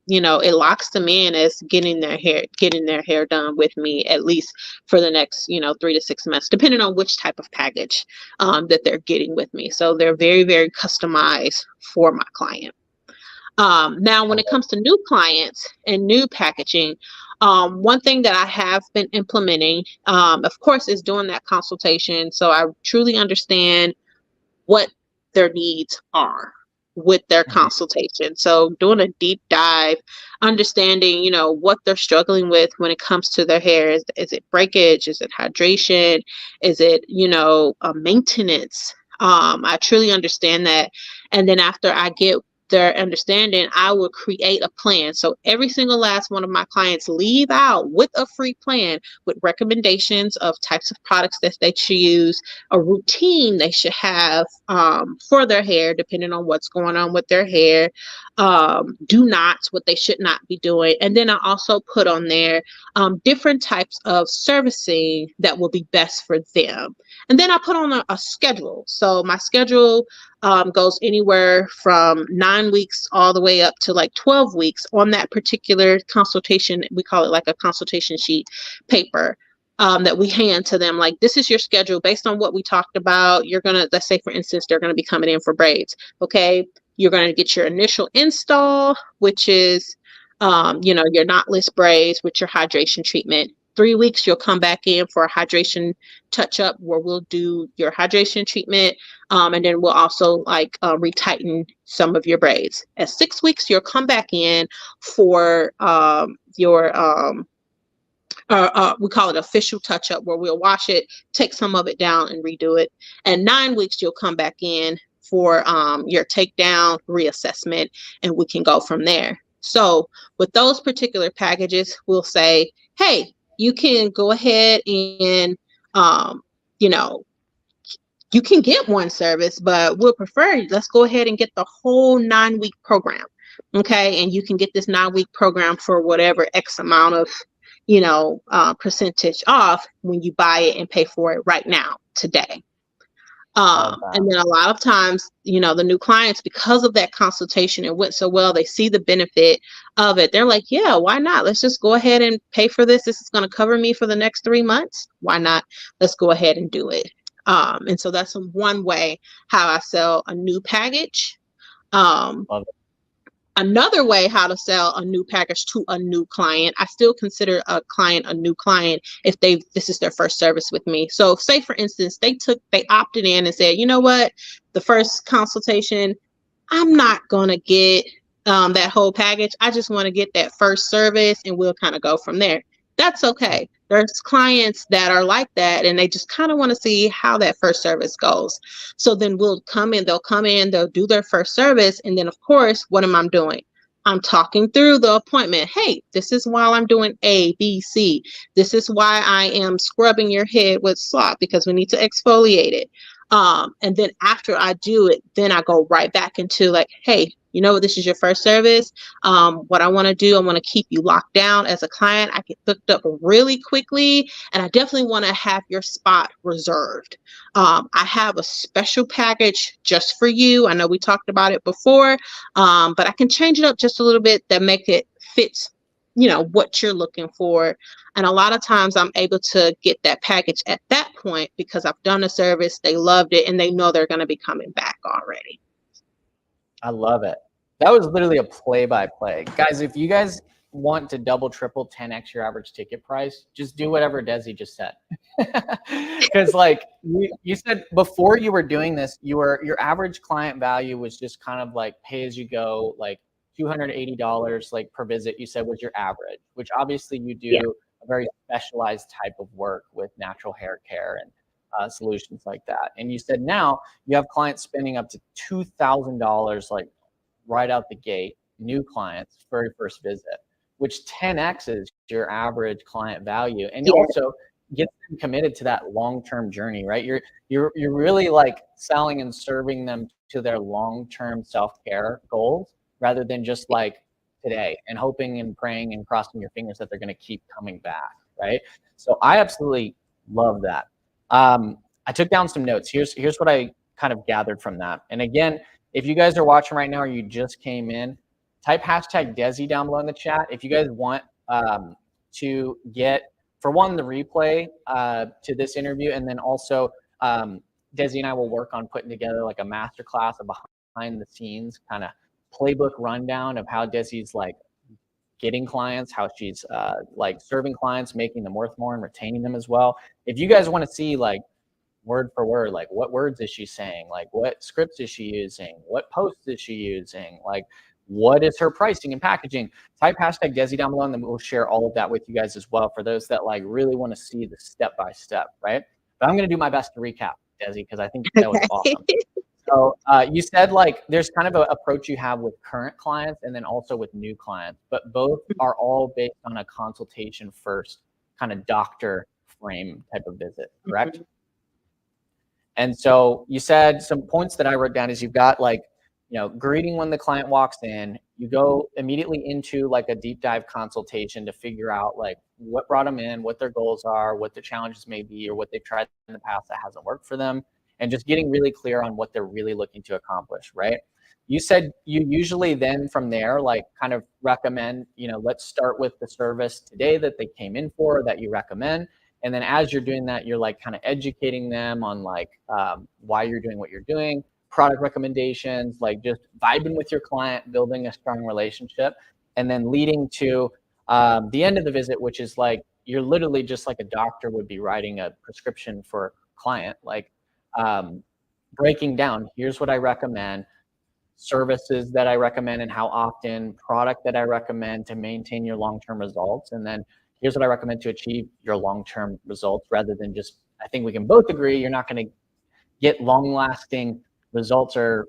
it locks them in as getting their hair done with me, at least for the next, 3 to 6 months, depending on which type of package that they're getting with me. So they're very, very customized for my client. Now, when it comes to new clients and new packaging, one thing that I have been implementing, of course, is doing that consultation. So I truly understand what their needs are with their consultation. So doing a deep dive, understanding, what they're struggling with when it comes to their hair. Is it breakage? Is it hydration? Is it, maintenance? I truly understand that. And then after I get their understanding, I will create a plan. So every single last one of my clients leave out with a free plan with recommendations of types of products that they should use, a routine they should have for their hair, depending on what's going on with their hair, do nots, what they should not be doing. And then I also put on there different types of servicing that will be best for them. And then I put on a schedule. So my schedule goes anywhere from 9 weeks all the way up to like 12 weeks on that particular consultation. We call it like a consultation sheet paper. that we hand to them. Like, this is your schedule based on what we talked about. You're going to, let's say, for instance, they're going to be coming in for braids. Okay. You're going to get your initial install, which is, your knotless braids with your hydration treatment. 3 weeks, you'll come back in for a hydration touch up where we'll do your hydration treatment. And then we'll also retighten some of your braids. At 6 weeks, you'll come back in for your we call it official touch up, where we'll wash it, take some of it down, and redo it. And 9 weeks, you'll come back in for your takedown reassessment, and we can go from there. So with those particular packages, we'll say, hey, you can go ahead and, you know, you can get one service, but we'll prefer, let's go ahead and get the whole 9-week program. Okay. And you can get this 9-week program for whatever X amount of, percentage off when you buy it and pay for it right now, today. And then a lot of times, the new clients, because of that consultation, it went so well, they see the benefit of it. They're like, yeah, why not? Let's just go ahead and pay for this. This is going to cover me for the next 3 months. Why not? Let's go ahead and do it. And so that's one way how I sell a new package. Another way how to sell a new package to a new client. I still consider a client a new client if this is their first service with me. So say, for instance, they opted in and said, you know what, the first consultation, I'm not going to get that whole package. I just want to get that first service, and we'll kind of go from there. That's okay. There's clients that are like that, and they just kind of want to see how that first service goes. So then they'll come in, they'll do their first service. And then, of course, what am I doing? I'm talking through the appointment. Hey, this is why I'm doing A, B, C. This is why I am scrubbing your head with slop, because we need to exfoliate it. And then after I do it, then I go right back into like, hey, this is your first service. What I want to do, I want to keep you locked down as a client. I get booked up really quickly, and I definitely want to have your spot reserved. I have a special package just for you. I know we talked about it before, but I can change it up just a little bit that make it fit, what you're looking for. And a lot of times I'm able to get that package at that point because I've done a service, they loved it, and they know they're going to be coming back already. I love it. That was literally a play-by-play. Guys, if you guys want to double, triple, 10x your average ticket price, just do whatever Desi just said. Because like you said before you were doing this, your average client value was just kind of like pay as you go, like $280 like per visit, you said was your average, which obviously you do a very specialized type of work with natural hair care and solutions like that. And you said now you have clients spending up to $2,000 like right out the gate, new clients, very first visit, which 10x is your average client value, and also gets them committed to that long-term journey, right? You're really like selling and serving them to their long-term self-care goals rather than just like today and hoping and praying and crossing your fingers that they're going to keep coming back, right? So I absolutely love that. I took down some notes. Here's what I kind of gathered from that. And again, if you guys are watching right now or you just came in, type hashtag Desi down below in the chat. If you guys want to get, for one, the replay to this interview, and then also Desi and I will work on putting together like a masterclass, a behind the scenes kind of playbook rundown of how Desi's like getting clients, how she's like serving clients, making them worth more and retaining them as well. If you guys want to see like word for word, like what words is she saying? Like what scripts is she using? What posts is she using? Like what is her pricing and packaging? Type hashtag Desi down below, and then we'll share all of that with you guys as well for those that like really want to see the step-by-step, right? But I'm going to do my best to recap, Desi, because I think that was awesome. So you said like there's kind of an approach you have with current clients and then also with new clients, but both are all based on a consultation first kind of doctor frame type of visit, correct? Mm-hmm. And so you said some points that I wrote down is you've got like, greeting when the client walks in, you go immediately into like a deep dive consultation to figure out like what brought them in, what their goals are, what the challenges may be, or what they've tried in the past that hasn't worked for them. And just getting really clear on what they're really looking to accomplish, right? You said you usually then from there, like kind of recommend, let's start with the service today that they came in for that you recommend. And then as you're doing that, you're like kind of educating them on like why you're doing what you're doing, product recommendations, like just vibing with your client, building a strong relationship, and then leading to the end of the visit, which is like you're literally just like a doctor would be writing a prescription for a client, like breaking down, here's what I recommend, services that I recommend and how often, product that I recommend to maintain your long-term results, and then here's what I recommend to achieve your long-term results, rather than just, I think we can both agree you're not going to get long-lasting results or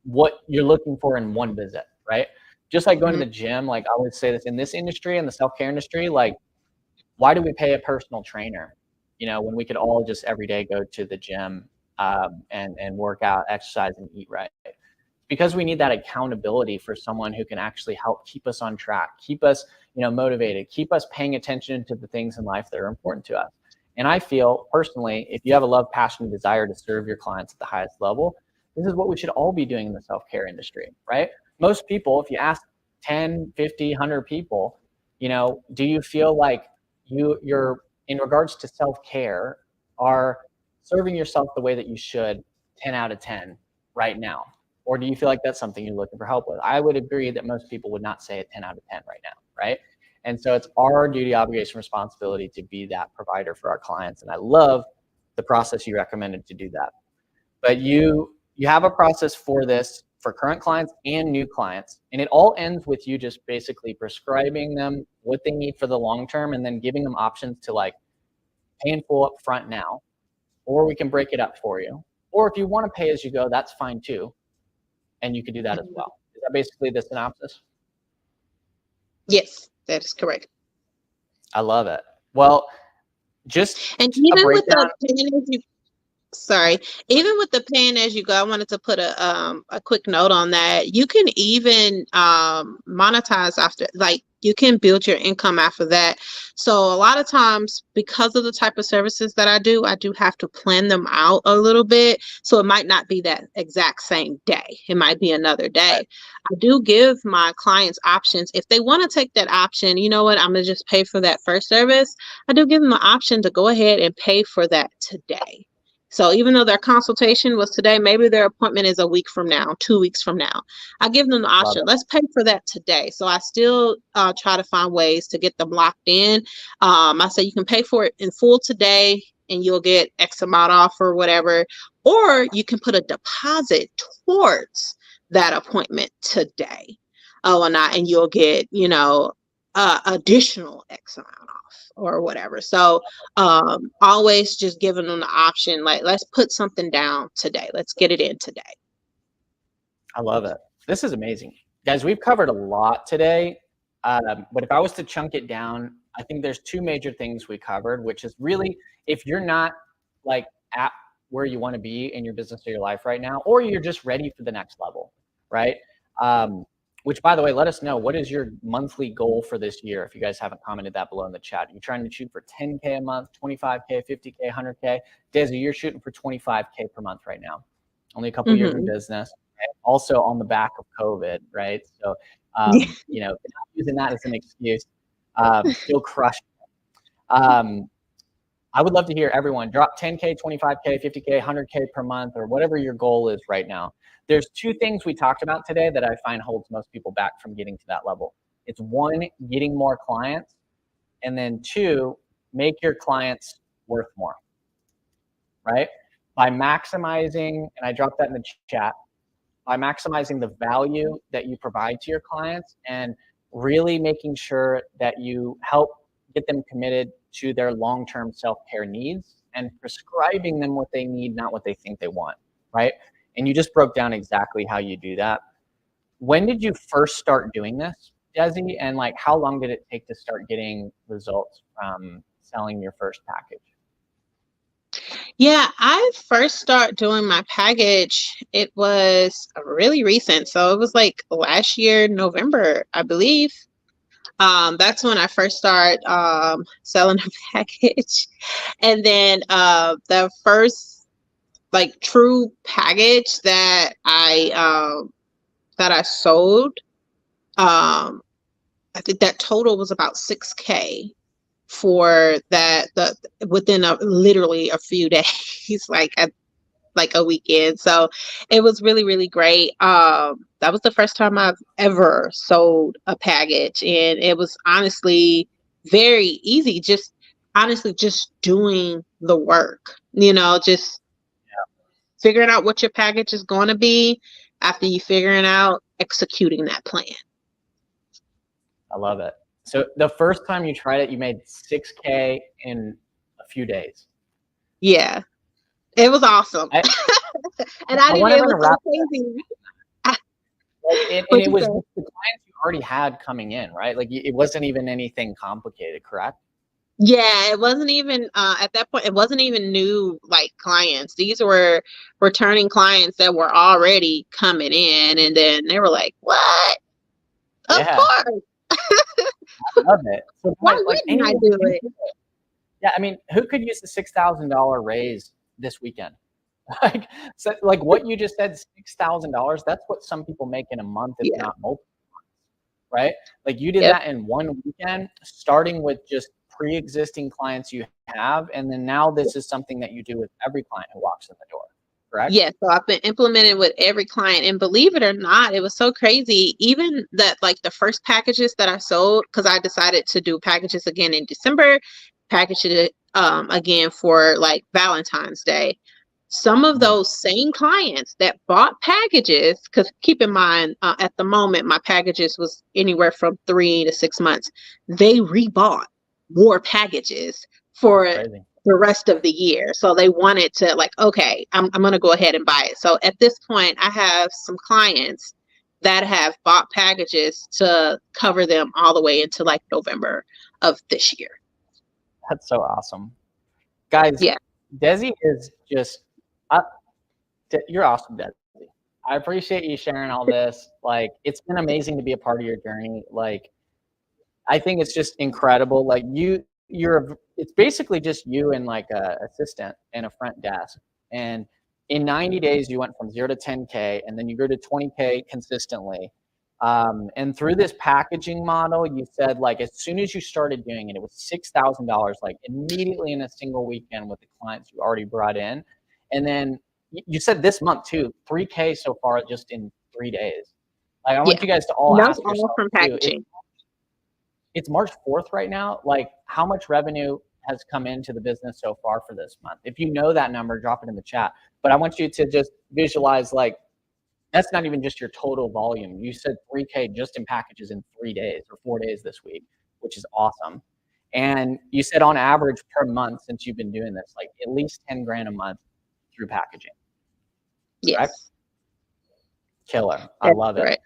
what you're looking for in one visit, right? Just like going to the gym, like I always say this, in this industry, in the self-care industry, like why do we pay a personal trainer? When we could all just every day go to the gym and work out, exercise, and eat right. Because we need that accountability for someone who can actually help keep us on track, keep us, motivated, keep us paying attention to the things in life that are important to us. And I feel personally, if you have a love, passion, and desire to serve your clients at the highest level, this is what we should all be doing in the self-care industry, right? Most people, if you ask 10, 50, 100 people, do you feel like you're in regards to self-care are serving yourself the way that you should 10 out of 10 right now? Or do you feel like that's something you're looking for help with? I would agree that most people would not say a 10 out of 10 right now, right? And so it's our duty, obligation, responsibility to be that provider for our clients. And I love the process you recommended to do that. But you have a process for this for current clients and new clients. And it all ends with you just basically prescribing them what they need for the long term and then giving them options to like pay in full up front now, or we can break it up for you. Or if you want to pay as you go, that's fine too. And you can do that as well. Is that basically the synopsis? Yes, that is correct. I love it. Well, just And a even with breakdown. sorry, even with the paying as you go, I wanted to put a quick note on that. You can even monetize after, like you can build your income after that. So a lot of times, because of the type of services that I do have to plan them out a little bit. So it might not be that exact same day. It might be another day. I do give my clients options. If they want to take that option, you know what, I'm gonna just pay for that first service. I do give them the option to go ahead and pay for that today. So even though their consultation was today, maybe their appointment is a week from now, 2 weeks from now. I give them the option. Let's pay for that today. So I still try to find ways to get them locked in. I say you can pay for it in full today and you'll get X amount off or whatever. Or you can put a deposit towards that appointment today. And you'll get, additional X amount off or whatever. So always just giving them the option, like, let's put something down today. Let's get it in today. I love it. This is amazing. Guys, we've covered a lot today. But if I was to chunk it down, I think there's two major things we covered, which is really, if you're not like at where you want to be in your business or your life right now, or you're just ready for the next level, right? Which, by the way, let us know, what is your monthly goal for this year? If you guys haven't commented that below in the chat, you're trying to shoot for 10K a month, 25K, 50K, 100K. Desi, you're shooting for 25K per month right now. Only a couple years in business. Right? Also on the back of COVID, right? So, not using that as an excuse, still crushing it. I would love to hear everyone drop 10K, 25K, 50K, 100K per month, or whatever your goal is right now. There's two things we talked about today that I find holds most people back from getting to that level. It's one, getting more clients, and then two, make your clients worth more, right? By maximizing, and I dropped that in the chat, by maximizing the value that you provide to your clients and really making sure that you help get them committed to their long-term self-care needs and prescribing them what they need, not what they think they want, right? And you just broke down exactly how you do that. When did you first start doing this, Desi? And like, how long did it take to start getting results from selling your first package? Yeah, I first started doing my package. It was really recent. So it was like last year, November, I believe. That's when I first started selling a package. And then the first like true package that I sold, I think that total was about 6K. for that within literally a few days, like a weekend. So it was really, really great. That was the first time I've ever sold a package, and it was honestly very easy. Just honestly, just doing the work, just figuring out what your package is going to be. After you figuring out, executing that plan. I love it. So the first time you tried it, you made 6K in a few days. Yeah, it was awesome. I didn't, want it everyone to was so wrap crazy. and it was the clients you already had coming in, right? Like it wasn't even anything complicated, correct? Yeah, it wasn't even at that point, it wasn't even new like clients. These were returning clients that were already coming in, and then they were like, "What? Of Yeah, course. I love it. So Why like wouldn't I anyone do can it?" do it. Yeah, I mean, who could use the $6,000 raise this weekend? Like, so, like what you just said, $6,000. That's what some people make in a month, if Yeah. not multiple, right? Like you did Yep. that in one weekend, starting with just pre-existing clients you have, and then now this is something that you do with every client who walks in the door, correct? Yeah, so I've been implementing with every client, and believe it or not, it was so crazy. Even that, like the first packages that I sold, because I decided to do packages again in December, package it again for like Valentine's Day. Some of those same clients that bought packages, because keep in mind, at the moment my packages was anywhere from 3 to 6 months, they rebought more packages for Crazy. the rest of the year. So they wanted to like, okay, I'm going to go ahead and buy it. So at this point, I have some clients that have bought packages to cover them all the way into like November of this year. That's so awesome. Guys, Yeah. Desi is just, you're awesome, Desi. I appreciate you sharing all this. Like, it's been amazing to be a part of your journey. Like, I think it's just incredible. Like it's basically just you and like a assistant and a front desk. And in 90 days, you went from 0 to 10K, and then you grew to 20K consistently. And through this packaging model, you said like as soon as you started doing it, it was $6,000 like immediately in a single weekend with the clients you already brought in. And then you said this month too, 3K so far just in 3 days. Like I want Yeah. you guys to all And that was ask all yourself from too. packaging. It's March 4th right now. Like how much revenue has come into the business so far for this month? If you know that number, drop it in the chat. But I want you to just visualize like that's not even just your total volume. You said 3K just in packages in 3 days or 4 days this week, which is awesome. And you said on average per month since you've been doing this, like at least 10 grand a month through packaging. Yes. Right? Killer. I That's love it. right.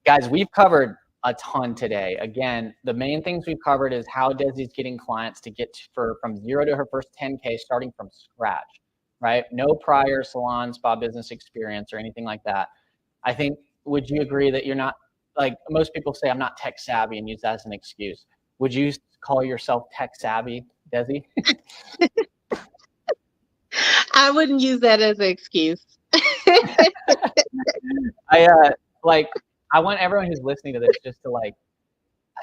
Guys, we've covered a ton today. Again, the main things we've covered is how Desi's getting clients to get from 0 to her first 10K starting from scratch, right? No prior salon spa business experience or anything like that. I think, would you agree that you're not, like most people say, I'm not tech savvy and use that as an excuse. Would you call yourself tech savvy, Desi? I wouldn't use that as an excuse. I want everyone who's listening to this just to like,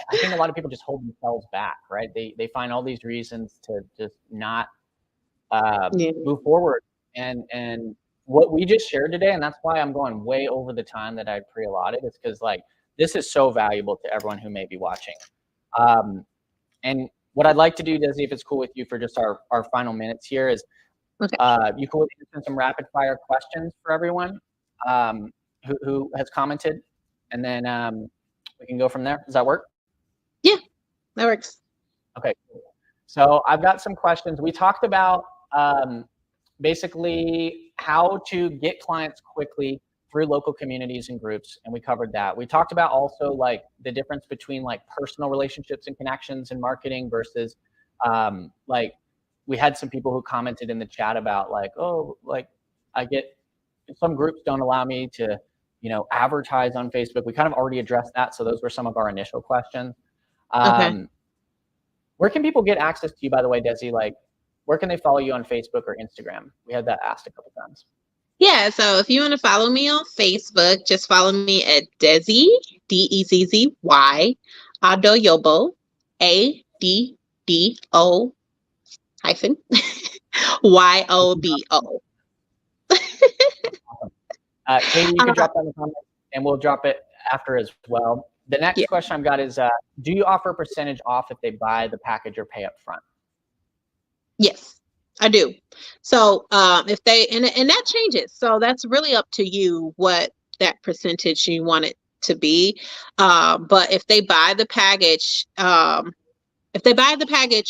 I think a lot of people just hold themselves back, right? They find all these reasons to just not move forward. And what we just shared today, and that's why I'm going way over the time that I pre-allotted, is because like this is so valuable to everyone who may be watching. And what I'd like to do, Desi, if it's cool with you for just our final minutes here, is you could answer some rapid fire questions for everyone who has commented, and then we can go from there. Does that work? Yeah, that works. Okay, cool. So I've got some questions. We talked about basically how to get clients quickly through local communities and groups, and we covered that. We talked about also like the difference between like personal relationships and connections and marketing versus like we had some people who commented in the chat about like, oh, like I get some groups don't allow me to, advertise on Facebook. We kind of already addressed that. So those were some of our initial questions. Okay. Where can people get access to you, by the way, Desi? Like, where can they follow you on Facebook or Instagram? We had that asked a couple times. Yeah, so if you want to follow me on Facebook, just follow me at Desi, Dezzy, Adoyobo, DDO hyphen YOBO. Katie, you could drop that in the comments, and we'll drop it after as well. The next Yeah. question I've got is, do you offer a percentage off if they buy the package or pay up front? Yes, I do. So if they and that changes. So that's really up to you what that percentage you want it to be. But if they buy the package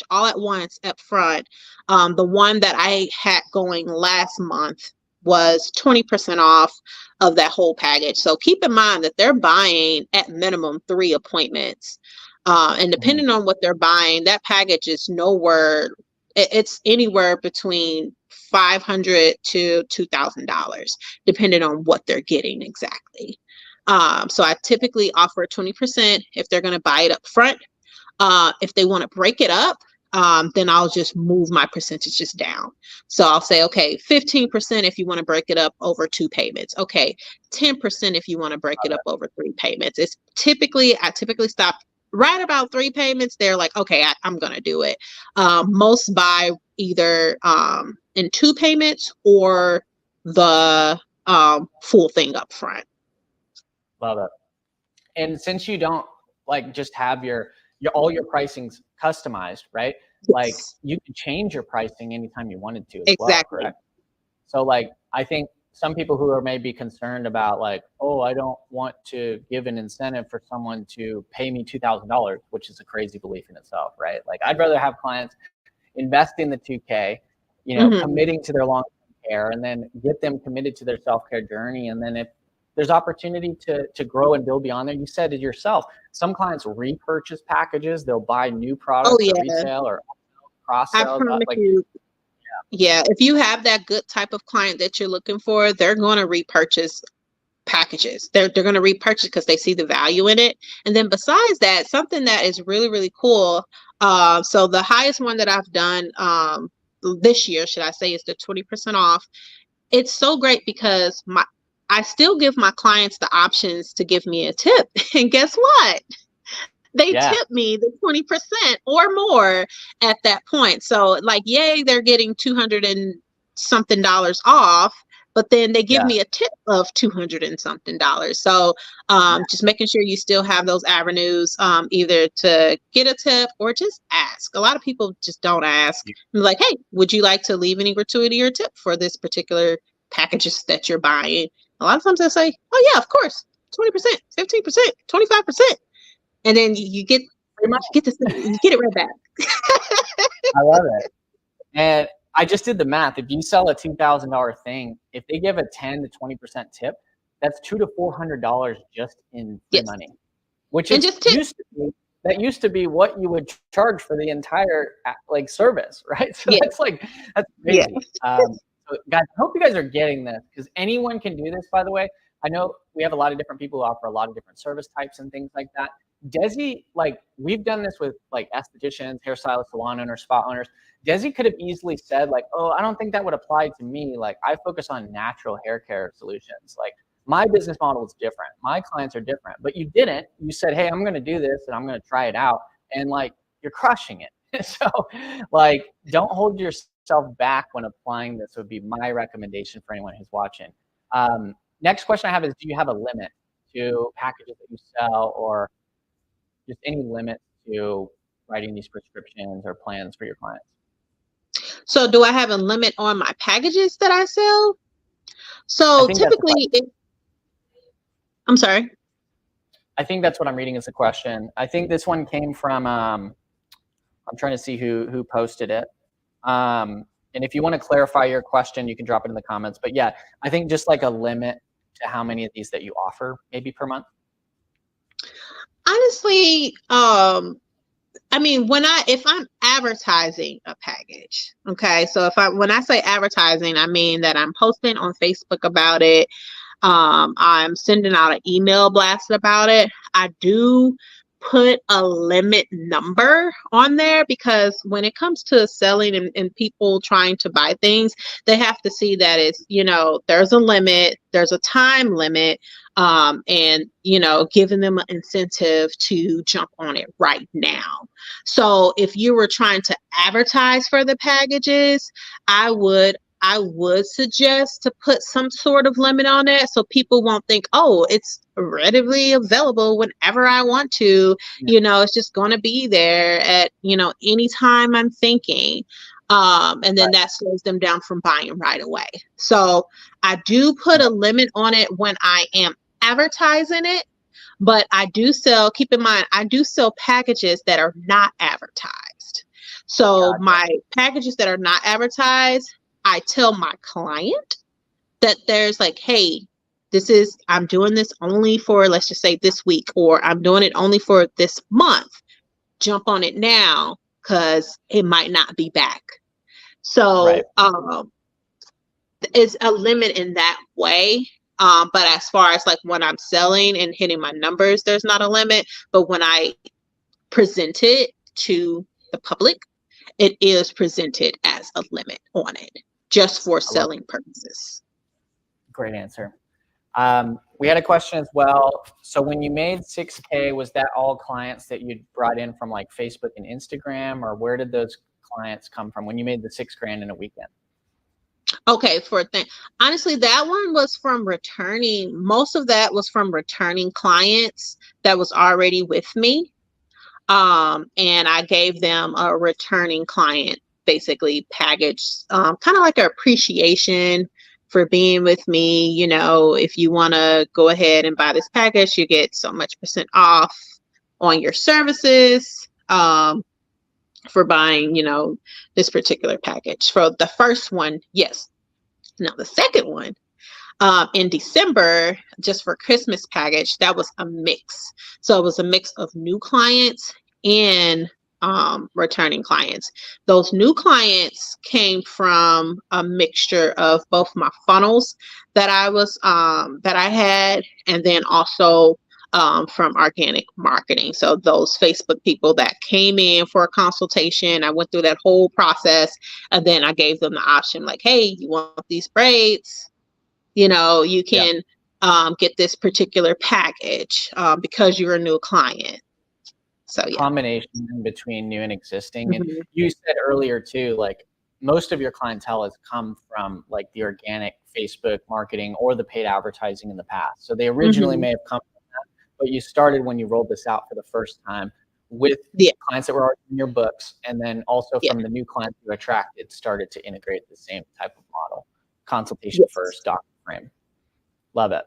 all at once up front, the one that I had going last month was 20% off of that whole package. So keep in mind that they're buying at minimum 3 appointments. And depending on what they're buying, that package is it's anywhere between $500 to $2,000, depending on what they're getting exactly. So I typically offer 20% if they're going to buy it up front. If they want to break it up, then I'll just move my percentages down. So I'll say, okay, 15% if you want to break it up over 2 payments. Okay, 10% if you want to break it up over 3 payments. I typically stop right about 3 payments. They're like, okay, I'm going to do it. Most buy either in 2 payments or the full thing up front. Love it. And since you don't like just have all your pricing's customized, right? Yes. Like you can change your pricing anytime you wanted to as exactly. well, correct? So like, I think some people who are maybe concerned about like, oh, I don't want to give an incentive for someone to pay me $2,000, which is a crazy belief in itself, right? Like I'd rather have clients invest in the 2K, committing to their long-term care, and then get them committed to their self-care journey. And then if there's opportunity to grow and build beyond there, you said it yourself, some clients repurchase packages. They'll buy new products or resale or cross sales. I promise you. Yeah, if you have that good type of client that you're looking for, they're going to repurchase packages. They're going to repurchase because they see the value in it. And then besides that, something that is really, really cool. So the highest one that I've done this year, should I say, is the 20% off. It's so great because I still give my clients the options to give me a tip. And guess what? They tip me the 20% or more at that point. So like, yay, they're getting $200 and something off, but then they give me a tip of $200 and something. So just making sure you still have those avenues, either to get a tip or just ask. A lot of people just don't ask. I'm like, hey, would you like to leave any gratuity or tip for this particular packages that you're buying? A lot of times I say, oh yeah, of course, 20%, 15%, 25%. And then you get it right back. I love it. And I just did the math. If you sell a $2,000 thing, if they give a 10 to 20% tip, that's $200 to $400 just in money, which is used to be what you would charge for the entire like service, right? So that's crazy. So guys, I hope you guys are getting this, because anyone can do this, by the way. I know we have a lot of different people who offer a lot of different service types and things like that. Desi, like we've done this with like estheticians, hairstylists, salon owners, spa owners. Desi could have easily said like, oh, I don't think that would apply to me. Like I focus on natural hair care solutions. Like my business model is different. My clients are different, but you didn't. You said, hey, I'm going to do this and I'm going to try it out. And like, you're crushing it. So like, don't hold yourself back when applying this would be my recommendation for anyone who's watching. Next question I have is, do you have a limit to packages that you sell, or just any limit to writing these prescriptions or plans for your clients? So do I have a limit on my packages that I sell? So typically, I'm sorry. I think that's what I'm reading as the question. I think this one came from, I'm trying to see who posted it. And if you want to clarify your question, you can drop it in the comments. But yeah, I think just like a limit to how many of these that you offer maybe per month. Honestly, I mean, if I'm advertising a package, okay, so when I say advertising, I mean that I'm posting on Facebook about it. I'm sending out an email blast about it. I do put a limit number on there, because when it comes to selling and people trying to buy things, they have to see that it's, there's a limit, there's a time limit, and, giving them an incentive to jump on it right now. So if you were trying to advertise for the packages, I would suggest to put some sort of limit on it, so people won't think, oh, it's readily available whenever I want to. It's just going to be there at, anytime I'm thinking. And then that slows them down from buying right away. So I do put a limit on it when I am advertising it, but keep in mind, I do sell packages that are not advertised. So my packages that are not advertised, I tell my client that there's like, hey, I'm doing this only for, let's just say this week, or I'm doing it only for this month. Jump on it now, because it might not be back. So it's a limit in that way. But as far as like when I'm selling and hitting my numbers, there's not a limit. But when I present it to the public, it is presented as a limit on it, just for selling purposes. Great answer. We had a question as well. So when you made 6K, was that all clients that you brought in from like Facebook and Instagram, or where did those clients come from when you made the $6,000 in a weekend? Okay, honestly, that one was from returning. Most of that was from returning clients that was already with me. And I gave them a returning client, basically package, kind of like an appreciation for being with me. If you want to go ahead and buy this package, you get so much % off on your services, for buying, this particular package. For the first one, yes. Now the second one, in December, just for Christmas package, that was a mix. So it was a mix of new clients and returning clients. Those new clients came from a mixture of both my funnels that I had, and then also from organic marketing. So those Facebook people that came in for a consultation, I went through that whole process, and then I gave them the option, like, hey, you want these braids? You can get this particular package because you're a new client. So combination between new and existing. And you said earlier too, like most of your clientele has come from like the organic Facebook marketing or the paid advertising in the past. So they originally may have come from that, but you started when you rolled this out for the first time with clients that were already in your books, and then also from the new clients you attracted, started to integrate the same type of model. Consultation first, doc frame. Love it.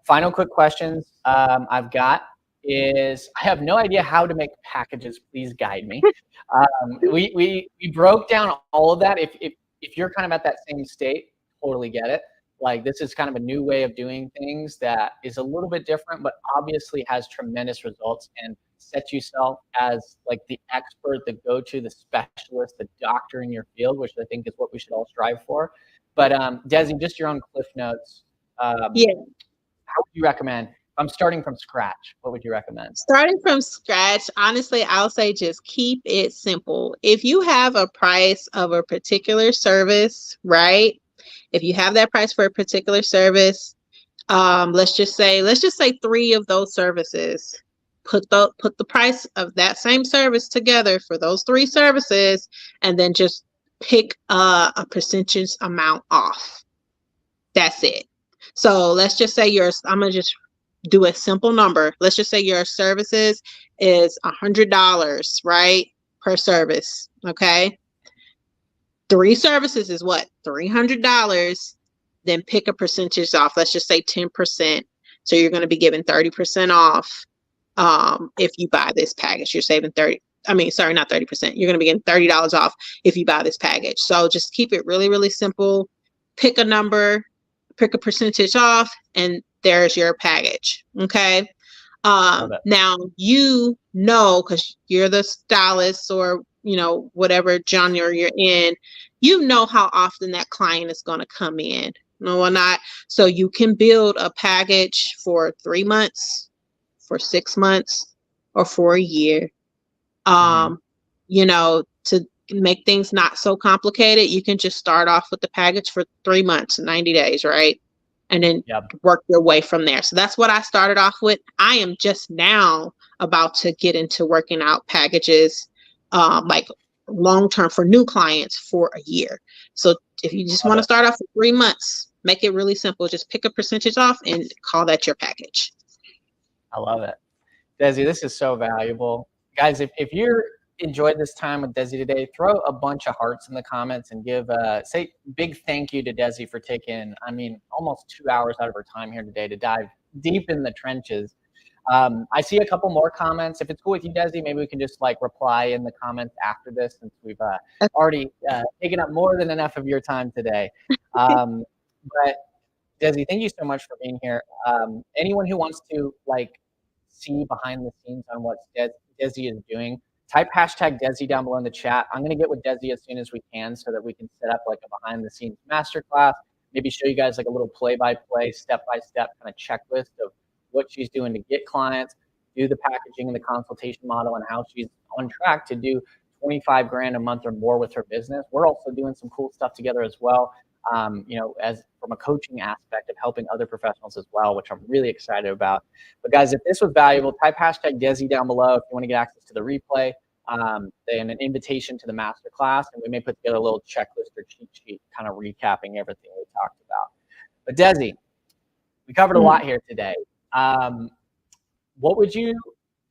Final quick questions I've got is, I have no idea how to make packages. Please guide me. We broke down all of that. If you're kind of at that same state, totally get it. Like, this is kind of a new way of doing things that is a little bit different, but obviously has tremendous results and sets yourself as like the expert, the go-to, the specialist, the doctor in your field, which I think is what we should all strive for. But Desi, just your own cliff notes. How would you recommend? I'm starting from scratch. What would you recommend? Starting from scratch, honestly, I'll say just keep it simple. If you have a price of a particular service, right? If you have that price for a particular service, let's just say 3 of those services. Put the price of that same service together for those 3 services, and then just pick a percentage amount off. That's it. So let's just say I'm gonna just do a simple number. Let's just say your services is $100, right? Per service. Okay. 3 services is what? $300. Then pick a percentage off. Let's just say 10%. So you're going to be giving 30% off. If you buy this package, you're saving not 30%. You're going to be getting $30 off if you buy this package. So just keep it really, really simple. Pick a number, pick a percentage off, and there's your package. Okay. Now, because you're the stylist or, whatever genre you're in, how often that client is going to come in. No or not. So you can build a package for 3 months, for 6 months, or for a year. Hmm. You know, to make things not so complicated, you can just start off with the package for 3 months, 90 days, right? And then Yep. work your way from there. So that's what I started off with. I am just now about to get into working out packages, like long term for new clients for a year. So if you just Love want to it. start off for 3 months, make it really simple. Just pick a percentage off and call that your package. I love it. Desi, this is so valuable. Guys, if you're enjoyed this time with Desi today, throw a bunch of hearts in the comments and give say big thank you to Desi for taking, I mean, almost 2 hours out of her time here today to dive deep in the trenches. I see a couple more comments. If it's cool with you, Desi, maybe we can just like reply in the comments after this since we've already taken up more than enough of your time today. But Desi, thank you so much for being here. Anyone who wants to like see behind the scenes on what Desi is doing, type hashtag Desi down below in the chat. I'm gonna get with Desi as soon as we can so that we can set up like a behind the scenes masterclass. Maybe show you guys like a little play by play, step by step kind of checklist of what she's doing to get clients, do the packaging and the consultation model, and how she's on track to do 25 grand a month or more with her business. We're also doing some cool stuff together as well. As from a coaching aspect of helping other professionals as well, which I'm really excited about. But guys, if this was valuable, type hashtag Desi down below if you want to get access to the replay and an invitation to the masterclass. And we may put together a little checklist or cheat sheet kind of recapping everything we talked about. But Desi, we covered a lot here today. What would you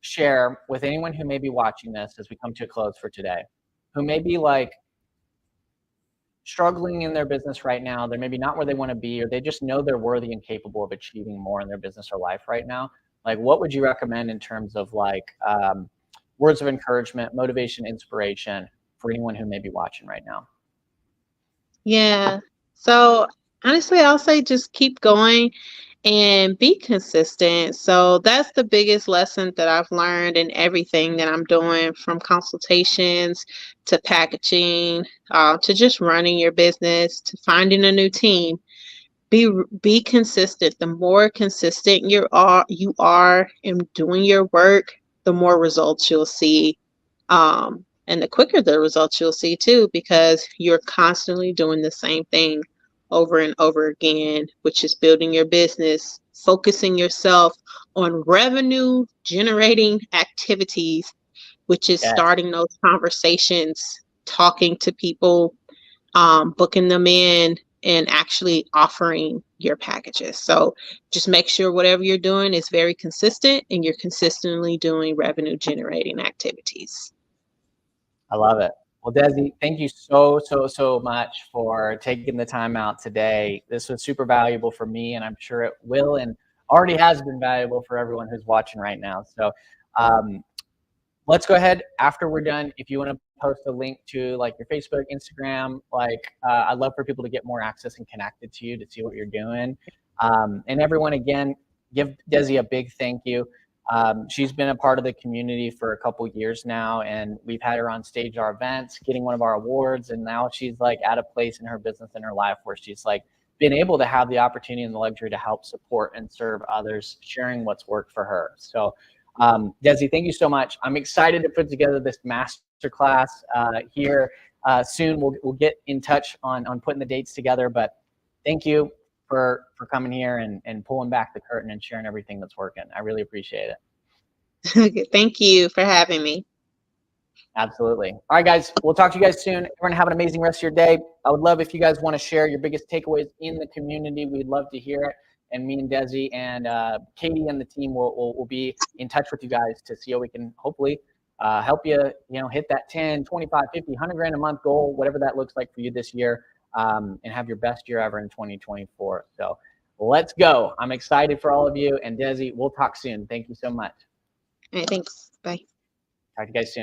share with anyone who may be watching this as we come to a close for today, who may be like, struggling in their business right now, they're maybe not where they want to be, or they just know they're worthy and capable of achieving more in their business or life right now? Like, what would you recommend in terms of like words of encouragement, motivation, inspiration for anyone who may be watching right now? Yeah. So honestly, I'll say just keep going and be consistent. So that's the biggest lesson that I've learned in everything that I'm doing, from consultations to packaging, to just running your business, to finding a new team. Be consistent. The more consistent you are in doing your work, the more results you'll see. And the quicker the results you'll see too, because you're constantly doing the same thing over and over again, which is building your business, focusing yourself on revenue generating activities, which is Yes, starting those conversations, talking to people, booking them in, and actually offering your packages. So just make sure whatever you're doing is very consistent and you're consistently doing revenue generating activities. I love it. Well, Desi, thank you so much for taking the time out today. This was super valuable for me, and I'm sure it will and already has been valuable for everyone who's watching right now. So um, let's go ahead after we're done. If you want to post a link to like your Facebook, Instagram, like I'd love for people to get more access and connected to you to see what you're doing. And everyone, again, give Desi a big thank you. She's been a part of the community for a couple years now, and we've had her on stage at our events, getting one of our awards, and now she's like at a place in her business and her life where she's like been able to have the opportunity and the luxury to help support and serve others, sharing what's worked for her. So Desi, thank you so much. I'm excited to put together this masterclass here soon. We'll get in touch on putting the dates together, but thank you for coming here and pulling back the curtain and sharing everything that's working. I really appreciate it. Thank you for having me. Absolutely. All right, guys, we'll talk to you guys soon. Everyone have an amazing rest of your day. I would love if you guys want to share your biggest takeaways in the community. We'd love to hear it. And me and Desi and Katie and the team will be in touch with you guys to see how we can hopefully help you, hit that 10, 25, 50, 100 grand a month goal, whatever that looks like for you this year, and have your best year ever in 2024. So let's go. I'm excited for all of you. And Desi, we'll talk soon. Thank you so much. All right, thanks. Bye. Talk to you guys soon.